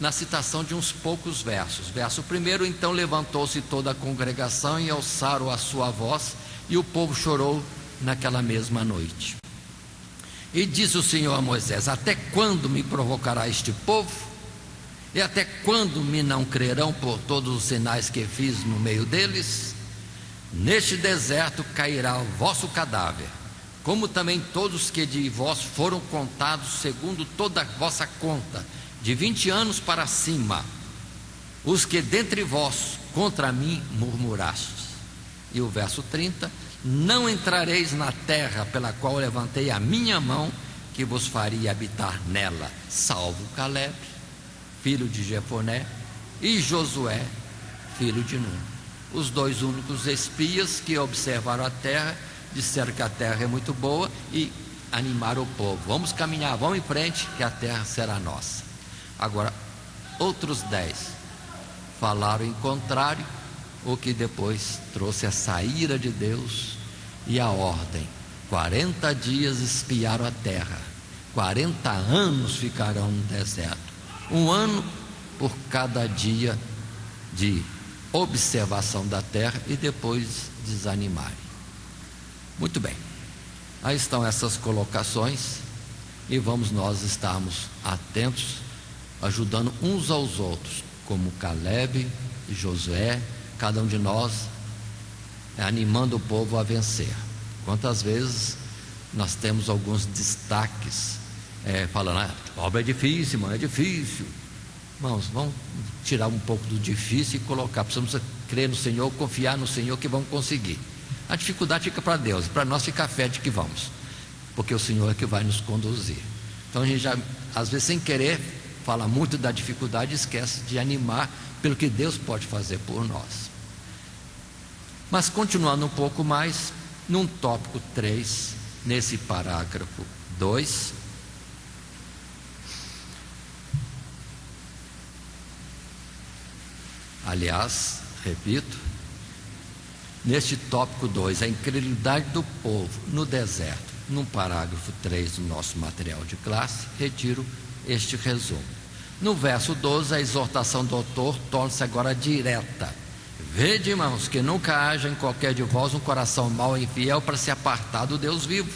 Speaker 2: na citação de uns poucos versos. Verso 1: então levantou-se toda a congregação e alçaram a sua voz, e o povo chorou naquela mesma noite. E disse o Senhor a Moisés: até quando me provocará este povo? E até quando me não crerão por todos os sinais que fiz no meio deles? Neste deserto cairá o vosso cadáver, como também todos que de vós foram contados segundo toda a vossa conta, de 20 anos para cima, os que dentre vós contra mim murmurastes. E o verso 30: não entrareis na terra pela qual levantei a minha mão, que vos faria habitar nela, salvo Caleb, filho de Jefoné, e Josué, filho de Nun. Os dois únicos espias que observaram a terra, disseram que a terra é muito boa e animaram o povo: vamos caminhar, vamos em frente, que a terra será nossa. Agora, outros 10 falaram em contrário, o que depois trouxe essa ira de Deus e a ordem: 40 dias espiaram a terra, 40 anos ficarão no deserto, 1 ano por cada dia de observação da terra, e depois desanimarem. Muito bem, aí estão essas colocações, e vamos nós estarmos atentos, ajudando uns aos outros, como Caleb e Josué, cada um de nós animando o povo a vencer. Quantas vezes nós temos alguns destaques, falando: a obra é difícil, mano, é difícil. Irmãos, vamos tirar um pouco do difícil e colocar: precisamos crer no Senhor, confiar no Senhor que vamos conseguir. A dificuldade fica para Deus, e para nós fica a fé de que vamos, porque o Senhor é que vai nos conduzir. Então a gente já, às vezes sem querer, fala muito da dificuldade e esquece de animar pelo que Deus pode fazer por nós. Mas continuando um pouco mais, num tópico 3, nesse parágrafo 2, aliás, repito, neste tópico 2, a incredulidade do povo no deserto, no parágrafo 3 do nosso material de classe, retiro este resumo. No verso 12, a exortação do autor torna-se agora direta: vede, irmãos, que nunca haja em qualquer de vós um coração mau e infiel para se apartar do Deus vivo.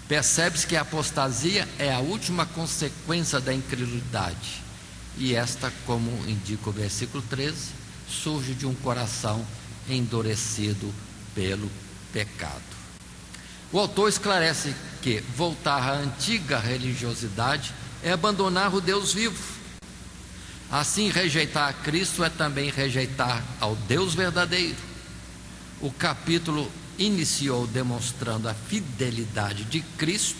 Speaker 2: Percebe-se que a apostasia é a última consequência da incredulidade, e esta, como indica o versículo 13, surge de um coração endurecido pelo pecado. O autor esclarece que voltar à antiga religiosidade é abandonar o Deus vivo. Assim, rejeitar a Cristo é também rejeitar ao Deus verdadeiro. O capítulo iniciou demonstrando a fidelidade de Cristo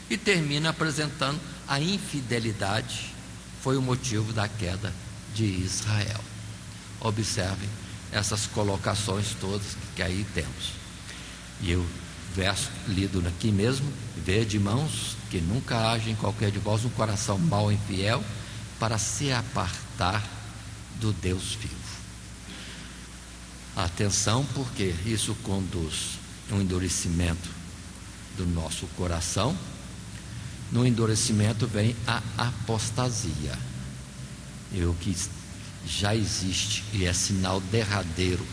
Speaker 2: e termina apresentando a infidelidade. Foi o motivo da queda de Israel. Observem essas colocações todas que aí temos. E o verso lido aqui mesmo: vede, irmãos, que nunca haja em qualquer de vós um coração mau e infiel para se apartar do Deus vivo. Atenção, porque isso conduz a um endurecimento do nosso coração. No endurecimento vem a apostasia, e o que já existe e é sinal derradeiro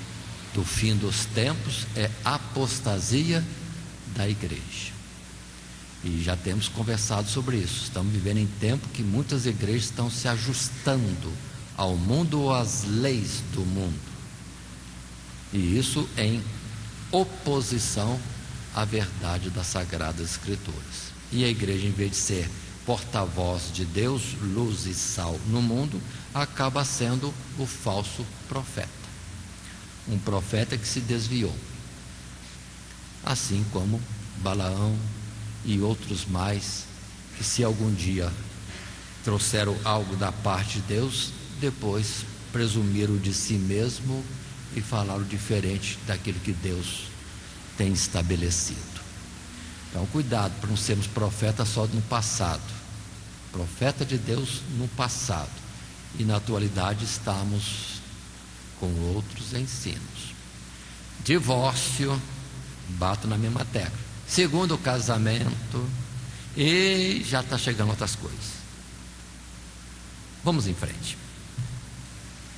Speaker 2: do fim dos tempos é a apostasia da igreja. E já temos conversado sobre isso. Estamos vivendo em tempo que muitas igrejas estão se ajustando ao mundo ou às leis do mundo, e isso em oposição à verdade das Sagradas Escrituras. E a igreja, em vez de ser porta-voz de Deus, luz e sal no mundo, acaba sendo o falso profeta, um profeta que se desviou, assim como Balaão e outros mais, que se algum dia trouxeram algo da parte de Deus, depois presumiram de si mesmo e falaram diferente daquilo que Deus tem estabelecido. Então, cuidado para não sermos profetas só no passado, profeta de Deus no passado, e na atualidade estamos com outros ensinos. Divórcio, bato na mesma tecla. Segundo casamento, e já está chegando outras coisas. Vamos em frente.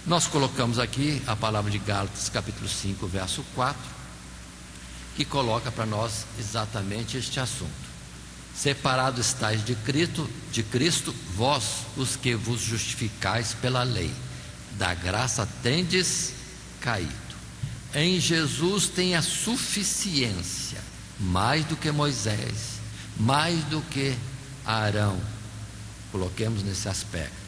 Speaker 2: Nós colocamos aqui a palavra de Gálatas capítulo 5, verso 4, que coloca para nós exatamente este assunto: separados estáis de Cristo, vós os que vos justificais pela lei, da graça tendes caído. Em Jesus tem a suficiência, mais do que Moisés, mais do que Arão. Coloquemos nesse aspecto.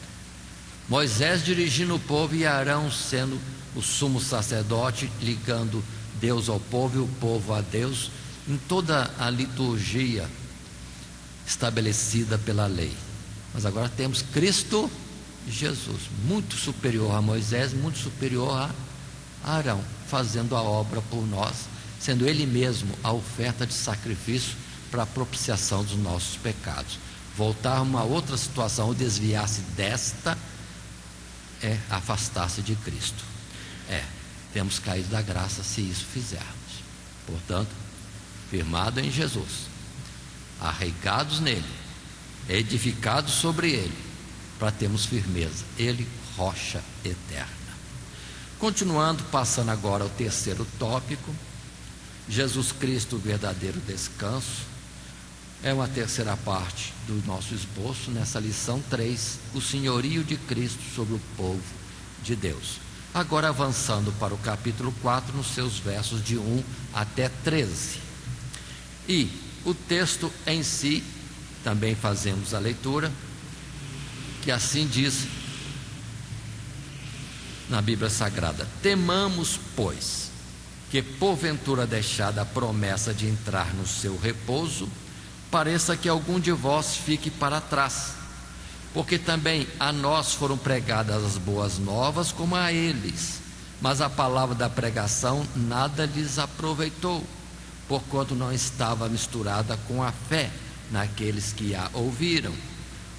Speaker 2: Moisés dirigindo o povo e Arão sendo o sumo sacerdote, ligando Deus ao povo e o povo a Deus, em toda a liturgia estabelecida pela lei. Mas agora temos Cristo Jesus, muito superior a Moisés, muito superior a Arão, fazendo a obra por nós, sendo Ele mesmo a oferta de sacrifício para a propiciação dos nossos pecados. Voltar a uma outra situação ou desviar-se desta é afastar-se de Cristo. Temos caído da graça se isso fizermos. Portanto, firmado em Jesus, arraigados nele, edificados sobre ele, para termos firmeza, ele, rocha eterna. Continuando, passando agora ao terceiro tópico, Jesus Cristo, o verdadeiro descanso. É uma terceira parte do nosso esboço nessa lição 3, o senhorio de Cristo sobre o povo de Deus. Agora avançando para o capítulo 4, nos seus versos de 1 até 13. E o texto em si, também fazemos a leitura, que assim diz na Bíblia Sagrada: temamos, pois, que porventura deixada a promessa de entrar no seu repouso, pareça que algum de vós fique para trás, porque também a nós foram pregadas as boas novas como a eles, mas a palavra da pregação nada lhes aproveitou, porquanto não estava misturada com a fé naqueles que a ouviram.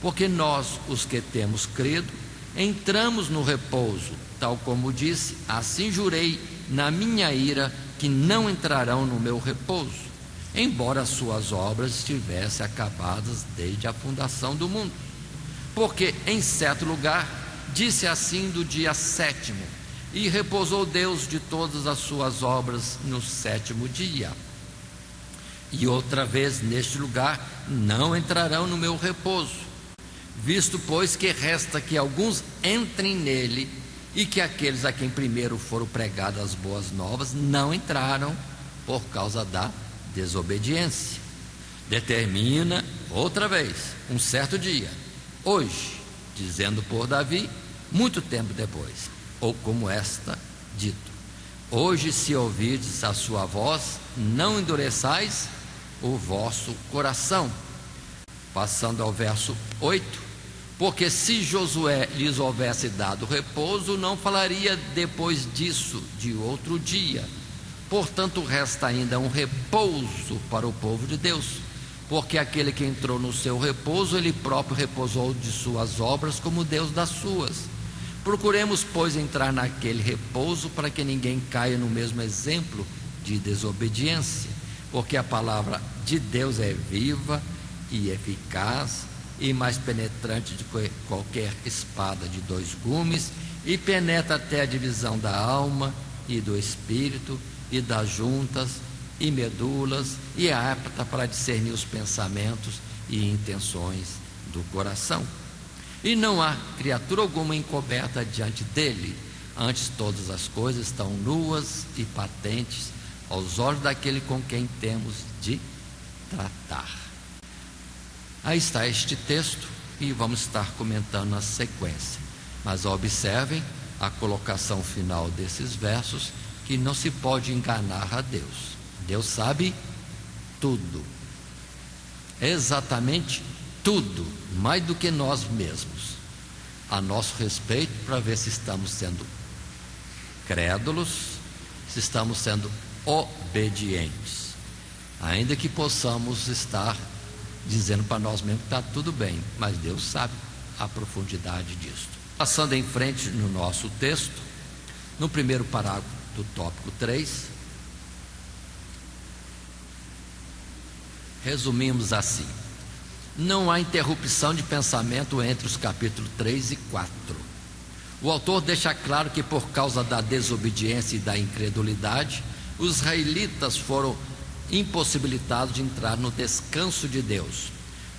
Speaker 2: Porque nós, os que temos crido, entramos no repouso, tal como disse: assim jurei na minha ira que não entrarão no meu repouso, embora as suas obras estivessem acabadas desde a fundação do mundo. Porque em certo lugar disse assim do dia 7º: e repousou Deus de todas as suas obras no 7º dia. E outra vez neste lugar: não entrarão no meu repouso. Visto, pois, que resta que alguns entrem nele, e que aqueles a quem primeiro foram pregadas as boas novas não entraram por causa da desobediência. Determina outra vez um certo dia, hoje, dizendo por Davi, muito tempo depois, ou como está dito: hoje, se ouvirdes a sua voz, não endureçais o vosso coração. Passando ao verso 8: porque se Josué lhes houvesse dado repouso, não falaria depois disso de outro dia. Portanto, resta ainda um repouso para o povo de Deus, porque aquele que entrou no seu repouso, ele próprio repousou de suas obras, como Deus das suas. Procuremos, pois, entrar naquele repouso, para que ninguém caia no mesmo exemplo de desobediência, porque a palavra de Deus é viva e eficaz, e mais penetrante de qualquer espada de 2 gumes, e penetra até a divisão da alma e do espírito, e das juntas e medulas, e é apta para discernir os pensamentos e intenções do coração. E não há criatura alguma encoberta diante dele, antes todas as coisas estão nuas e patentes aos olhos daquele com quem temos de tratar. Aí está este texto, e vamos estar comentando na sequência. Mas observem a colocação final desses versos, que não se pode enganar a Deus. Deus sabe tudo, exatamente tudo, mais do que nós mesmos, a nosso respeito, para ver se estamos sendo crédulos, se estamos sendo obedientes, ainda que possamos estar dizendo para nós mesmos que está tudo bem, mas Deus sabe a profundidade disso. Passando em frente no nosso texto, no primeiro parágrafo do tópico 3, resumimos assim: não há interrupção de pensamento entre os capítulos 3 e 4. O autor deixa claro que por causa da desobediência e da incredulidade, os israelitas foram impossibilitados de entrar no descanso de Deus.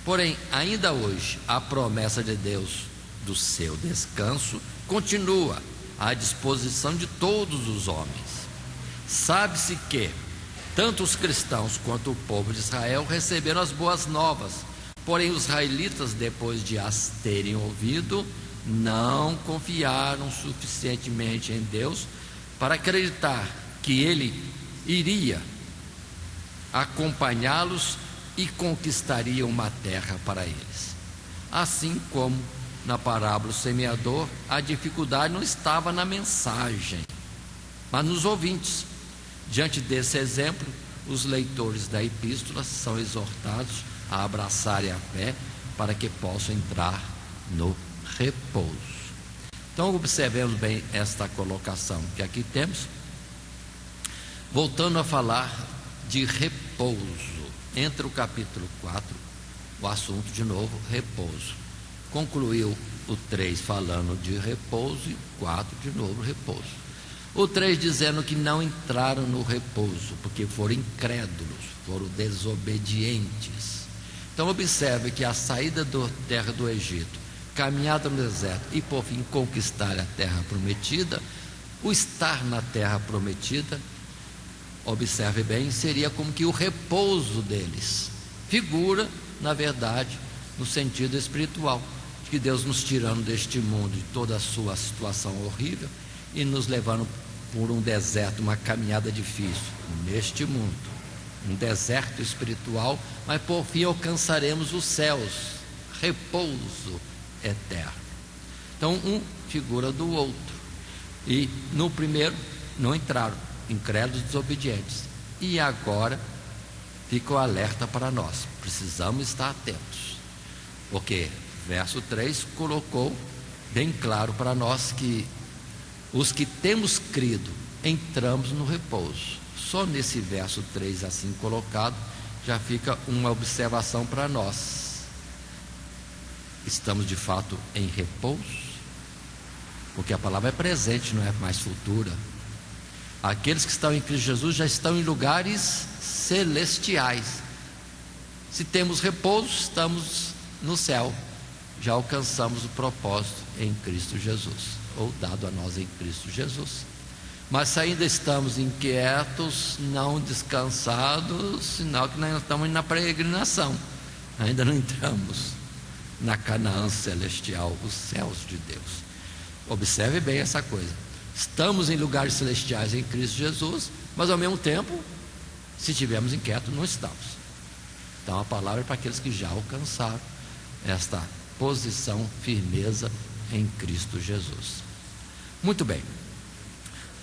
Speaker 2: Porém, ainda hoje, a promessa de Deus do seu descanso continua à disposição de todos os homens. Sabe-se que tanto os cristãos quanto o povo de Israel receberam as boas novas, porém os israelitas, depois de as terem ouvido, não confiaram suficientemente em Deus para acreditar que Ele iria acompanhá-los e conquistaria uma terra para eles. Assim como na parábola do semeador, a dificuldade não estava na mensagem, mas nos ouvintes. Diante desse exemplo, os leitores da epístola são exortados a abraçarem a fé para que possam entrar no repouso. Então, observemos bem esta colocação que aqui temos. Voltando a falar de repouso, entre o capítulo 4, o assunto de novo, repouso. Concluiu o 3 falando de repouso e o 4 de novo repouso. O 3 dizendo que não entraram no repouso, porque foram incrédulos, foram desobedientes. Então observe que a saída da terra do Egito, caminhada no deserto e por fim conquistar a terra prometida, o estar na terra prometida, observe bem, seria como que o repouso deles. Figura, na verdade, no sentido espiritual, de que Deus nos tirando deste mundo, de toda a sua situação horrível, e nos levando por um deserto, uma caminhada difícil, neste mundo, um deserto espiritual, mas por fim alcançaremos os céus, repouso eterno. Então, um figura do outro, e no primeiro não entraram, incrédulos desobedientes, e agora fica o alerta para nós, precisamos estar atentos, porque verso 3 colocou bem claro para nós que os que temos crido entramos no repouso. Só nesse verso 3 assim colocado já fica uma observação para nós. Estamos de fato em repouso? Porque a palavra é presente, não é mais futura. Aqueles que estão em Cristo Jesus já estão em lugares celestiais. Se temos repouso, estamos no céu. Já alcançamos o propósito em Cristo Jesus, ou dado a nós em Cristo Jesus. Mas se ainda estamos inquietos, não descansados, sinal que nós estamos na peregrinação, ainda não entramos na Canaã celestial, os céus de Deus. Observe bem essa coisa, estamos em lugares celestiais em Cristo Jesus, mas ao mesmo tempo, se estivermos inquietos, não estamos. Então a palavra é para aqueles que já alcançaram esta posição, firmeza em Cristo Jesus. Muito bem,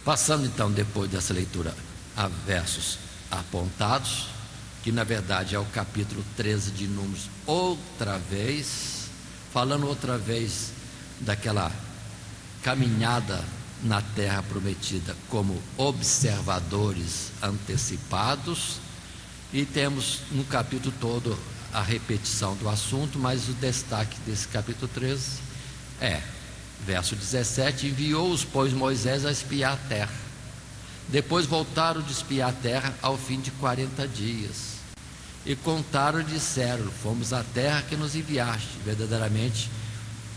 Speaker 2: passando então depois dessa leitura a versos apontados, que na verdade é o capítulo 13 de Números, outra vez, falando outra vez daquela caminhada na terra prometida como observadores antecipados, e temos no capítulo todo a repetição do assunto, mas o destaque desse capítulo 13 é verso 17: enviou-os, pois, Moisés a espiar a terra. Depois voltaram de espiar a terra ao fim de 40 dias. E contaram e disseram: fomos à terra que nos enviaste, verdadeiramente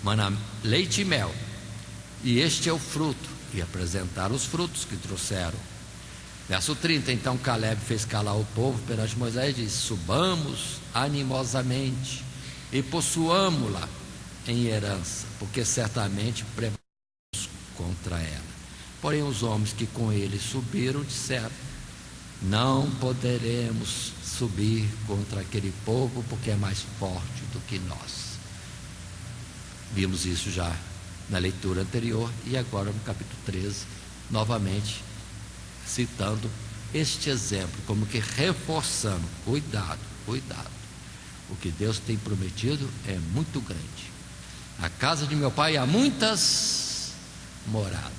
Speaker 2: mana leite e mel, e este é o fruto. E apresentaram os frutos que trouxeram. Verso 30: então Caleb fez calar o povo perante Moisés e disse: subamos animosamente e possuamo-la em herança, porque certamente prevalecemos contra ela. Porém os homens que com ele subiram disseram: não poderemos subir contra aquele povo, porque é mais forte do que nós. Vimos isso já na leitura anterior, e agora no capítulo 13 novamente citando este exemplo, como que reforçando: cuidado, o que Deus tem prometido é muito grande. Na casa de meu pai há muitas moradas.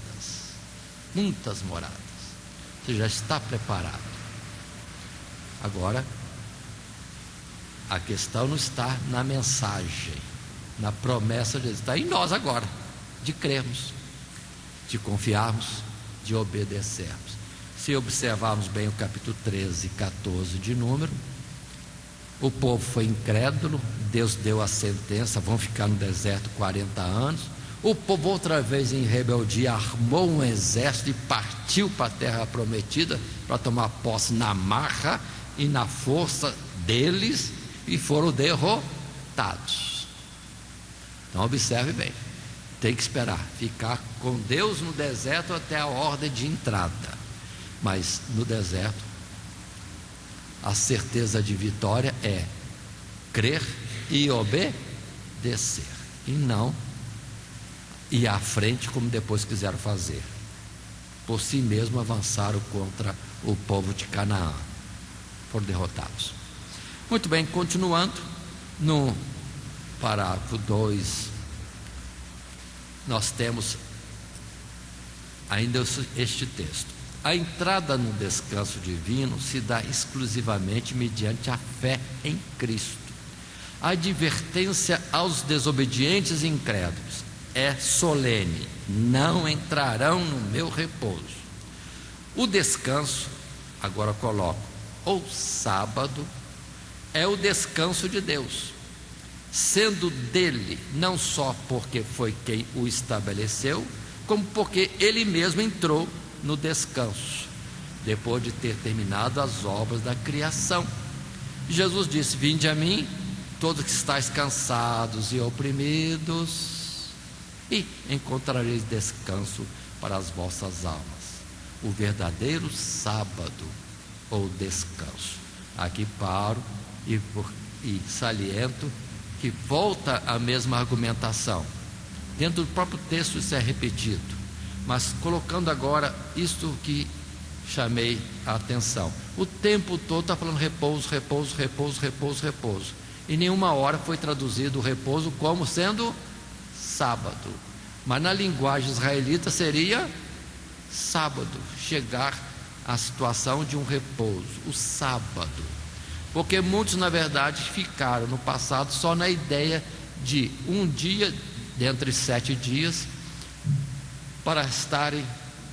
Speaker 2: Você já está preparado. Agora, a questão não está na mensagem, na promessa de Deus, está em nós agora, de crermos, de confiarmos, de obedecermos. Se observarmos bem o capítulo 13 e 14 de Número, o povo foi incrédulo, Deus deu a sentença, vão ficar no deserto 40 anos. O povo outra vez em rebeldia armou um exército e partiu para a terra prometida para tomar posse na marra e na força deles, e foram derrotados. Então observe bem, tem que esperar, ficar com Deus no deserto até a ordem de entrada. Mas no deserto, a certeza de vitória é crer e obedecer, e não ir à frente como depois quiseram fazer. Por si mesmo avançaram contra o povo de Canaã, foram derrotados. Muito bem, continuando no parágrafo 2, nós temos ainda este texto: a entrada no descanso divino se dá exclusivamente mediante a fé em Cristo. A advertência aos desobedientes e incrédulos é solene: não entrarão no meu repouso. O descanso, agora coloco, ou sábado, é o descanso de Deus, sendo dele não só porque foi quem o estabeleceu, como porque ele mesmo entrou no descanso, depois de ter terminado as obras da criação. Jesus disse: vinde a mim, todos que estáis cansados e oprimidos, e encontrareis descanso para as vossas almas. O verdadeiro sábado ou descanso. Aqui paro e saliento que volta a mesma argumentação. Dentro do próprio texto isso é repetido, mas colocando agora isto que chamei a atenção. O tempo todo está falando repouso, repouso, repouso, repouso, repouso. E nenhuma hora foi traduzido o repouso como sendo sábado. Mas na linguagem israelita seria sábado, chegar à situação de um repouso, o sábado. Porque muitos, na verdade, ficaram no passado só na ideia de um dia dentre 7 dias para estarem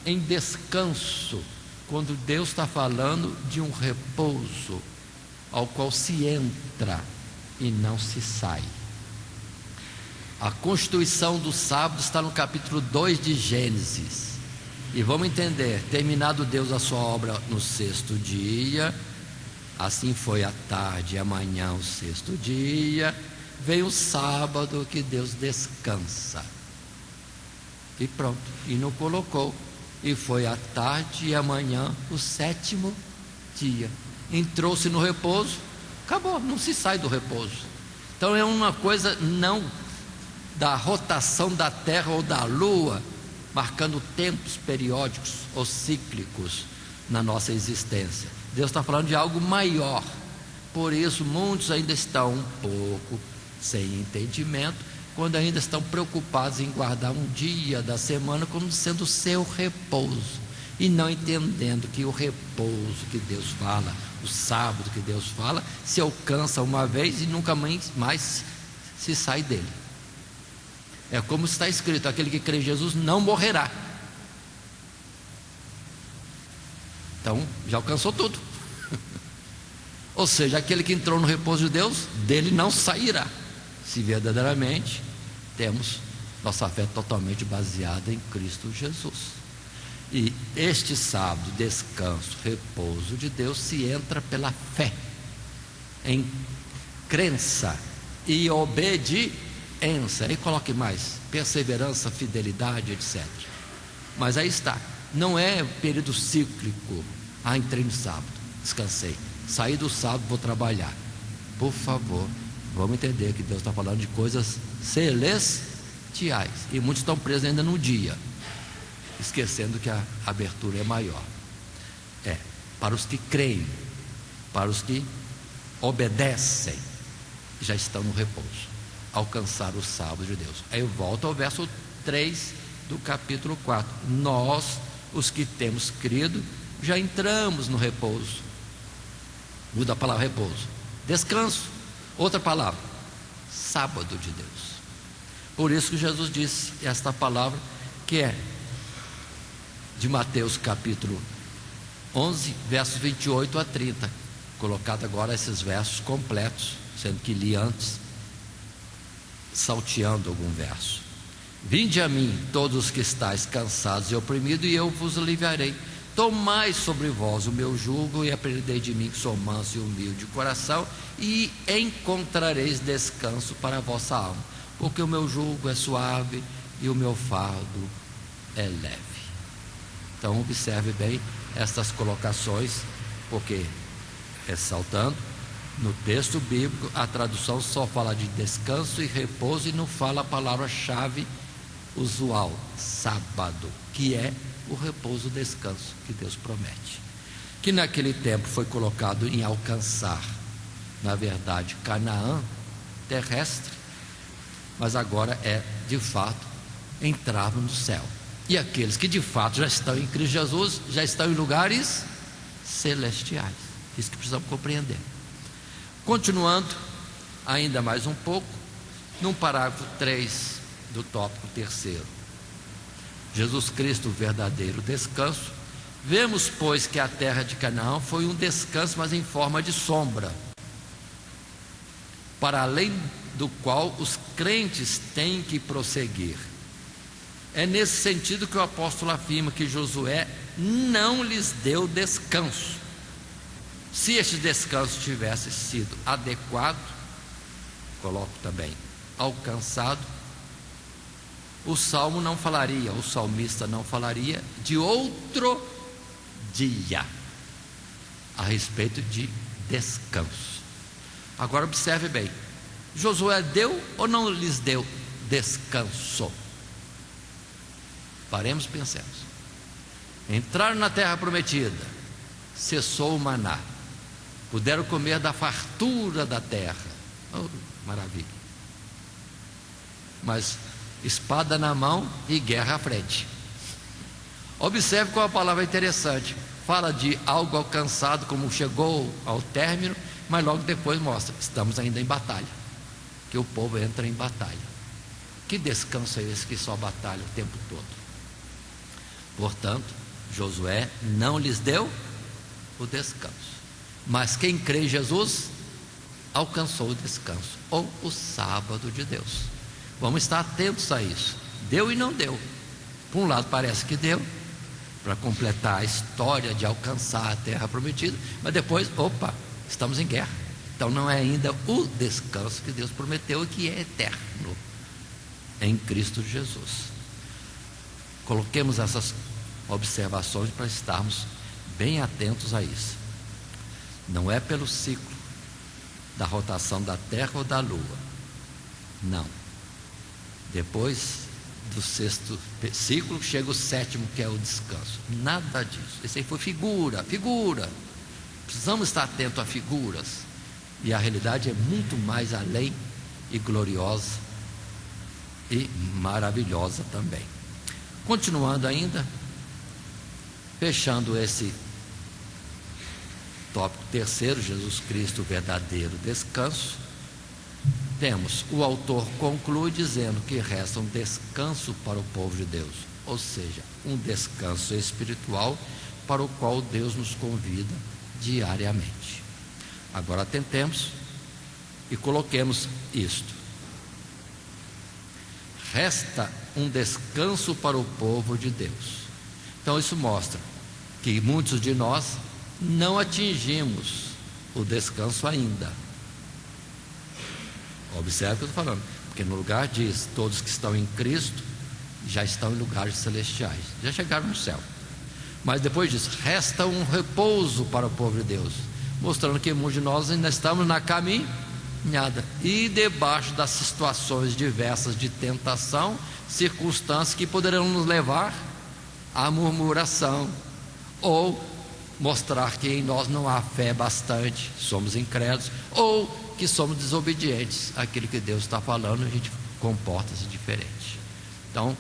Speaker 2: em descanso, quando Deus está falando de um repouso ao qual se entra e não se sai. A constituição do sábado está no capítulo 2 de Gênesis, e vamos entender: terminado Deus a sua obra no 6º dia, assim foi a tarde e amanhã o 6º dia, vem o sábado que Deus descansa, e pronto, e não colocou, e foi a tarde e amanhã o 7º dia, entrou-se no repouso, acabou, não se sai do repouso. Então é uma coisa não da rotação da terra ou da lua, marcando tempos periódicos ou cíclicos na nossa existência. Deus está falando de algo maior. Por isso muitos ainda estão um pouco sem entendimento, quando ainda estão preocupados em guardar um dia da semana como sendo o seu repouso, e não entendendo que o repouso que Deus fala, o sábado que Deus fala, se alcança uma vez e nunca mais se sai dele. É como está escrito: aquele que crê em Jesus não morrerá. Então já alcançou tudo. Ou seja, aquele que entrou no repouso de Deus, dele não sairá, se verdadeiramente temos nossa fé totalmente baseada em Cristo Jesus. E este sábado, descanso, repouso de Deus, se entra pela fé, em crença e obediência. Aí coloque mais: perseverança, fidelidade, etc. Mas aí está, não é período cíclico. Entrei no sábado, descansei, saí do sábado, vou trabalhar. Por favor, vamos entender que Deus está falando de coisas celestiais, e muitos estão presos ainda no dia, esquecendo que a abertura é maior. Para os que creem, para os que obedecem, já estão no repouso, alcançar o sábado de Deus. Aí eu volto ao verso 3 do capítulo 4. Nós, os que temos crido, já entramos no repouso. Muda a palavra repouso, descanso. Outra palavra, sábado de Deus. Por isso que Jesus disse esta palavra, que é de Mateus capítulo 11, versos 28 a 30. Colocado agora esses versos completos, sendo que li antes, salteando algum verso. Vinde a mim, todos os que estáis cansados e oprimidos, e eu vos aliviarei. Tomai sobre vós o meu jugo e aprendei de mim, que sou manso e humilde de coração, e encontrareis descanso para a vossa alma, porque o meu jugo é suave e o meu fardo é leve. Então observe bem estas colocações, porque, ressaltando, no texto bíblico a tradução só fala de descanso e repouso e não fala a palavra-chave usual, sábado, que é o repouso, o descanso que Deus promete, que naquele tempo foi colocado em alcançar, na verdade, Canaã terrestre, mas agora é de fato entrarmos no céu. E aqueles que de fato já estão em Cristo Jesus já estão em lugares celestiais. Isso que precisamos compreender. Continuando ainda mais um pouco, no parágrafo 3 do tópico 3, Jesus Cristo, o verdadeiro descanso. Vemos, pois, que a terra de Canaã foi um descanso, mas em forma de sombra, para além do qual os crentes têm que prosseguir. É nesse sentido que o apóstolo afirma que Josué não lhes deu descanso. Se este descanso tivesse sido adequado, coloco também alcançado, o salmo não falaria, o salmista não falaria de outro dia a respeito de descanso. Agora observe bem, Josué deu ou não lhes deu descanso? Paremos e pensemos. Entraram na terra prometida, cessou o maná, puderam comer da fartura da terra, oh, maravilha, mas espada na mão e guerra à frente. Observe qual a palavra interessante, fala de algo alcançado, como chegou ao término, mas logo depois mostra, estamos ainda em batalha, que o povo entra em batalha. Que descanso é esse que só batalha o tempo todo? Portanto, Josué não lhes deu o descanso, mas quem crê em Jesus alcançou o descanso, ou o sábado de Deus. Vamos estar atentos a isso. Deu e não deu. Por um lado parece que deu, para completar a história de alcançar a terra prometida, mas depois, opa, estamos em guerra. Então não é ainda o descanso que Deus prometeu e que é eterno em Cristo Jesus. Coloquemos essas observações para estarmos bem atentos a isso. Não é pelo ciclo da rotação da Terra ou da Lua, não. Depois do 6º ciclo chega o 7º, que é o descanso. Nada disso. Esse aí foi figura. Precisamos estar atentos a figuras, e a realidade é muito mais além e gloriosa e maravilhosa também. Continuando ainda, fechando esse tópico 3, Jesus Cristo, o verdadeiro descanso, temos, o autor conclui dizendo que resta um descanso para o povo de Deus, ou seja, um descanso espiritual para o qual Deus nos convida diariamente. Agora tentemos e coloquemos isto. Resta um descanso para o povo de Deus. Então isso mostra que muitos de nós não atingimos o descanso ainda. Observe o que eu estou falando, porque no lugar diz, todos que estão em Cristo já estão em lugares celestiais, já chegaram no céu. Mas depois diz, resta um repouso para o povo de Deus, mostrando que muitos de nós ainda estamos na caminhada e debaixo das situações diversas de tentação, circunstâncias que poderão nos levar à murmuração, ou mostrar que em nós não há fé bastante, somos incrédulos, ou que somos desobedientes àquilo que Deus está falando, a gente comporta-se diferente. Então,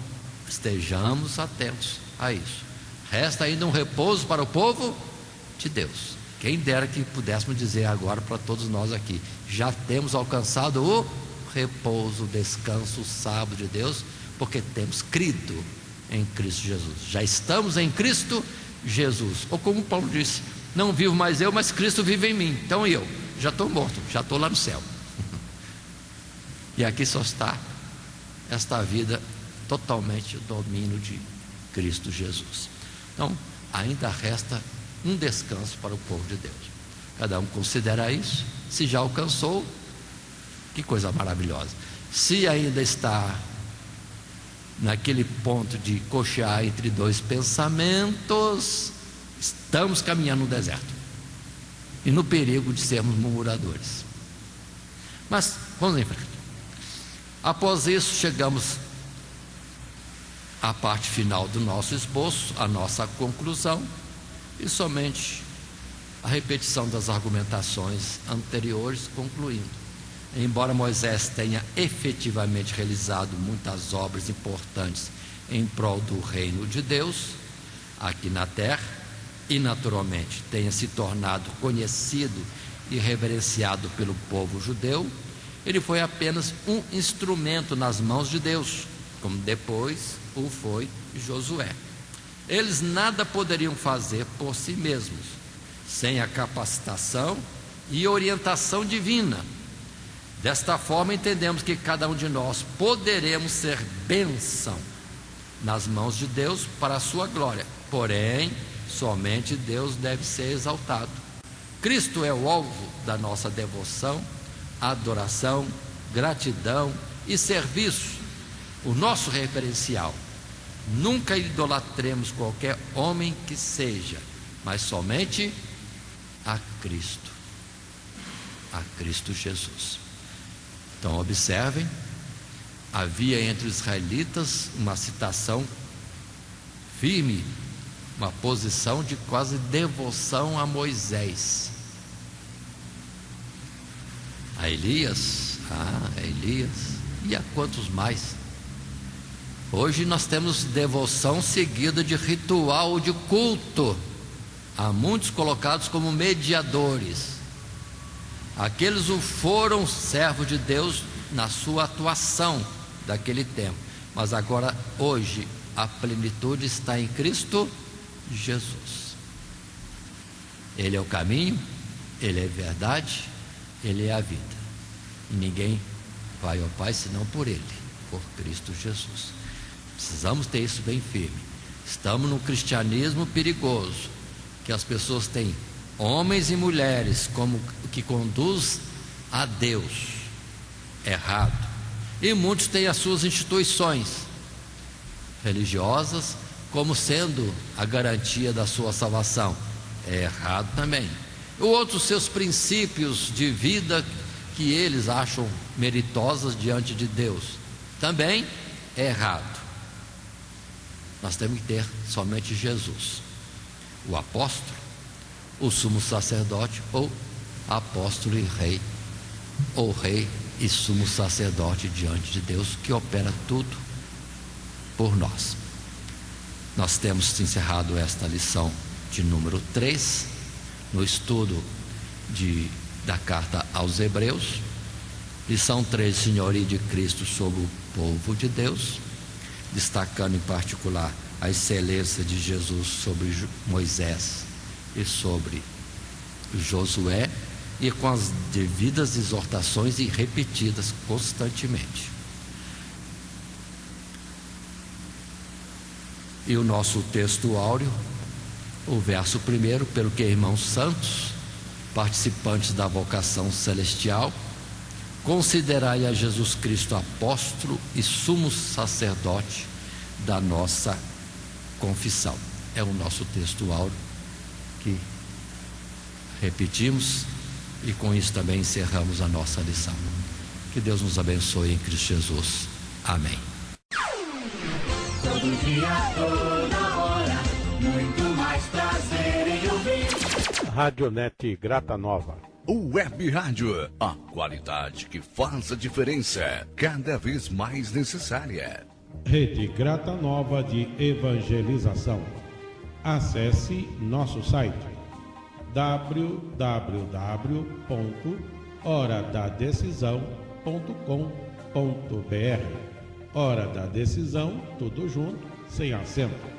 Speaker 2: estejamos atentos a isso. Resta ainda um repouso para o povo de Deus. Quem dera que pudéssemos dizer agora para todos nós aqui, já temos alcançado o repouso, o descanso, o sábado de Deus, porque temos crido em Cristo Jesus. Já estamos em Cristo Jesus. Ou como Paulo disse, não vivo mais eu, mas Cristo vive em mim. Então eu já estou morto, já estou lá no céu. E aqui só está esta vida totalmente o domínio de Cristo Jesus. Então, ainda resta um descanso para o povo de Deus. Cada um considera isso. Se já alcançou, que coisa maravilhosa. Se ainda está naquele ponto de cochear entre dois pensamentos, Estamos caminhando no deserto e no perigo de sermos murmuradores. Mas vamos em frente. Após isso, chegamos à parte final do nosso esboço, a nossa conclusão, e somente a repetição das argumentações anteriores, concluindo. Embora Moisés tenha efetivamente realizado muitas obras importantes em prol do reino de Deus aqui na terra, e naturalmente tenha se tornado conhecido e reverenciado pelo povo judeu, ele foi apenas um instrumento nas mãos de Deus, como depois o foi Josué. Eles nada poderiam fazer por si mesmos, sem a capacitação e orientação divina. Desta forma, entendemos que cada um de nós poderemos ser bênção nas mãos de Deus para a sua glória. Porém, somente Deus deve ser exaltado. Cristo é o alvo da nossa devoção, adoração, gratidão e serviço, o nosso referencial. Nunca idolatremos qualquer homem que seja, mas somente a Cristo Jesus. Então observem, havia entre os israelitas uma citação firme, uma posição de quase devoção a Moisés, a Elias, e a quantos mais. Hoje nós temos devoção seguida de ritual de culto. Há muitos colocados como mediadores. Aqueles foram servos de Deus na sua atuação daquele tempo, mas agora, hoje, a plenitude está em Cristo Jesus. Ele é o caminho, Ele é a verdade, Ele é a vida, e ninguém vai ao Pai senão por Ele, por Cristo Jesus. Precisamos ter isso bem firme. Estamos num cristianismo perigoso, que as pessoas têm homens e mulheres como que conduz a Deus errado, e muitos têm as suas instituições religiosas como sendo a garantia da sua salvação. É errado também. Outros seus princípios de vida que eles acham meritosos diante de Deus, também é errado. Nós temos que ter somente Jesus, o apóstolo, o sumo sacerdote, ou apóstolo e rei, ou rei e sumo sacerdote diante de Deus, que opera tudo por nós. Nós temos encerrado esta lição de número 3, no estudo da carta aos Hebreus. Lição 3, senhoria de Cristo sobre o povo de Deus, destacando em particular a excelência de Jesus sobre Moisés e sobre Josué, e com as devidas exortações e repetidas constantemente. E o nosso texto áureo, o verso 1, pelo que irmãos santos, participantes da vocação celestial, considerai a Jesus Cristo apóstolo e sumo sacerdote da nossa confissão. É o nosso texto áureo que repetimos, e com isso também encerramos a nossa lição. Que Deus nos abençoe em Cristo Jesus. Amém.
Speaker 3: Todo dia, toda hora, muito mais prazer em ouvir.
Speaker 1: Radionete Grata Nova.
Speaker 4: Web Rádio, a qualidade que faz a diferença, cada vez mais necessária.
Speaker 5: Rede Grata Nova de Evangelização. Acesse nosso site www.horadadecisão.com.br. Hora da Decisão, tudo junto, sem acento.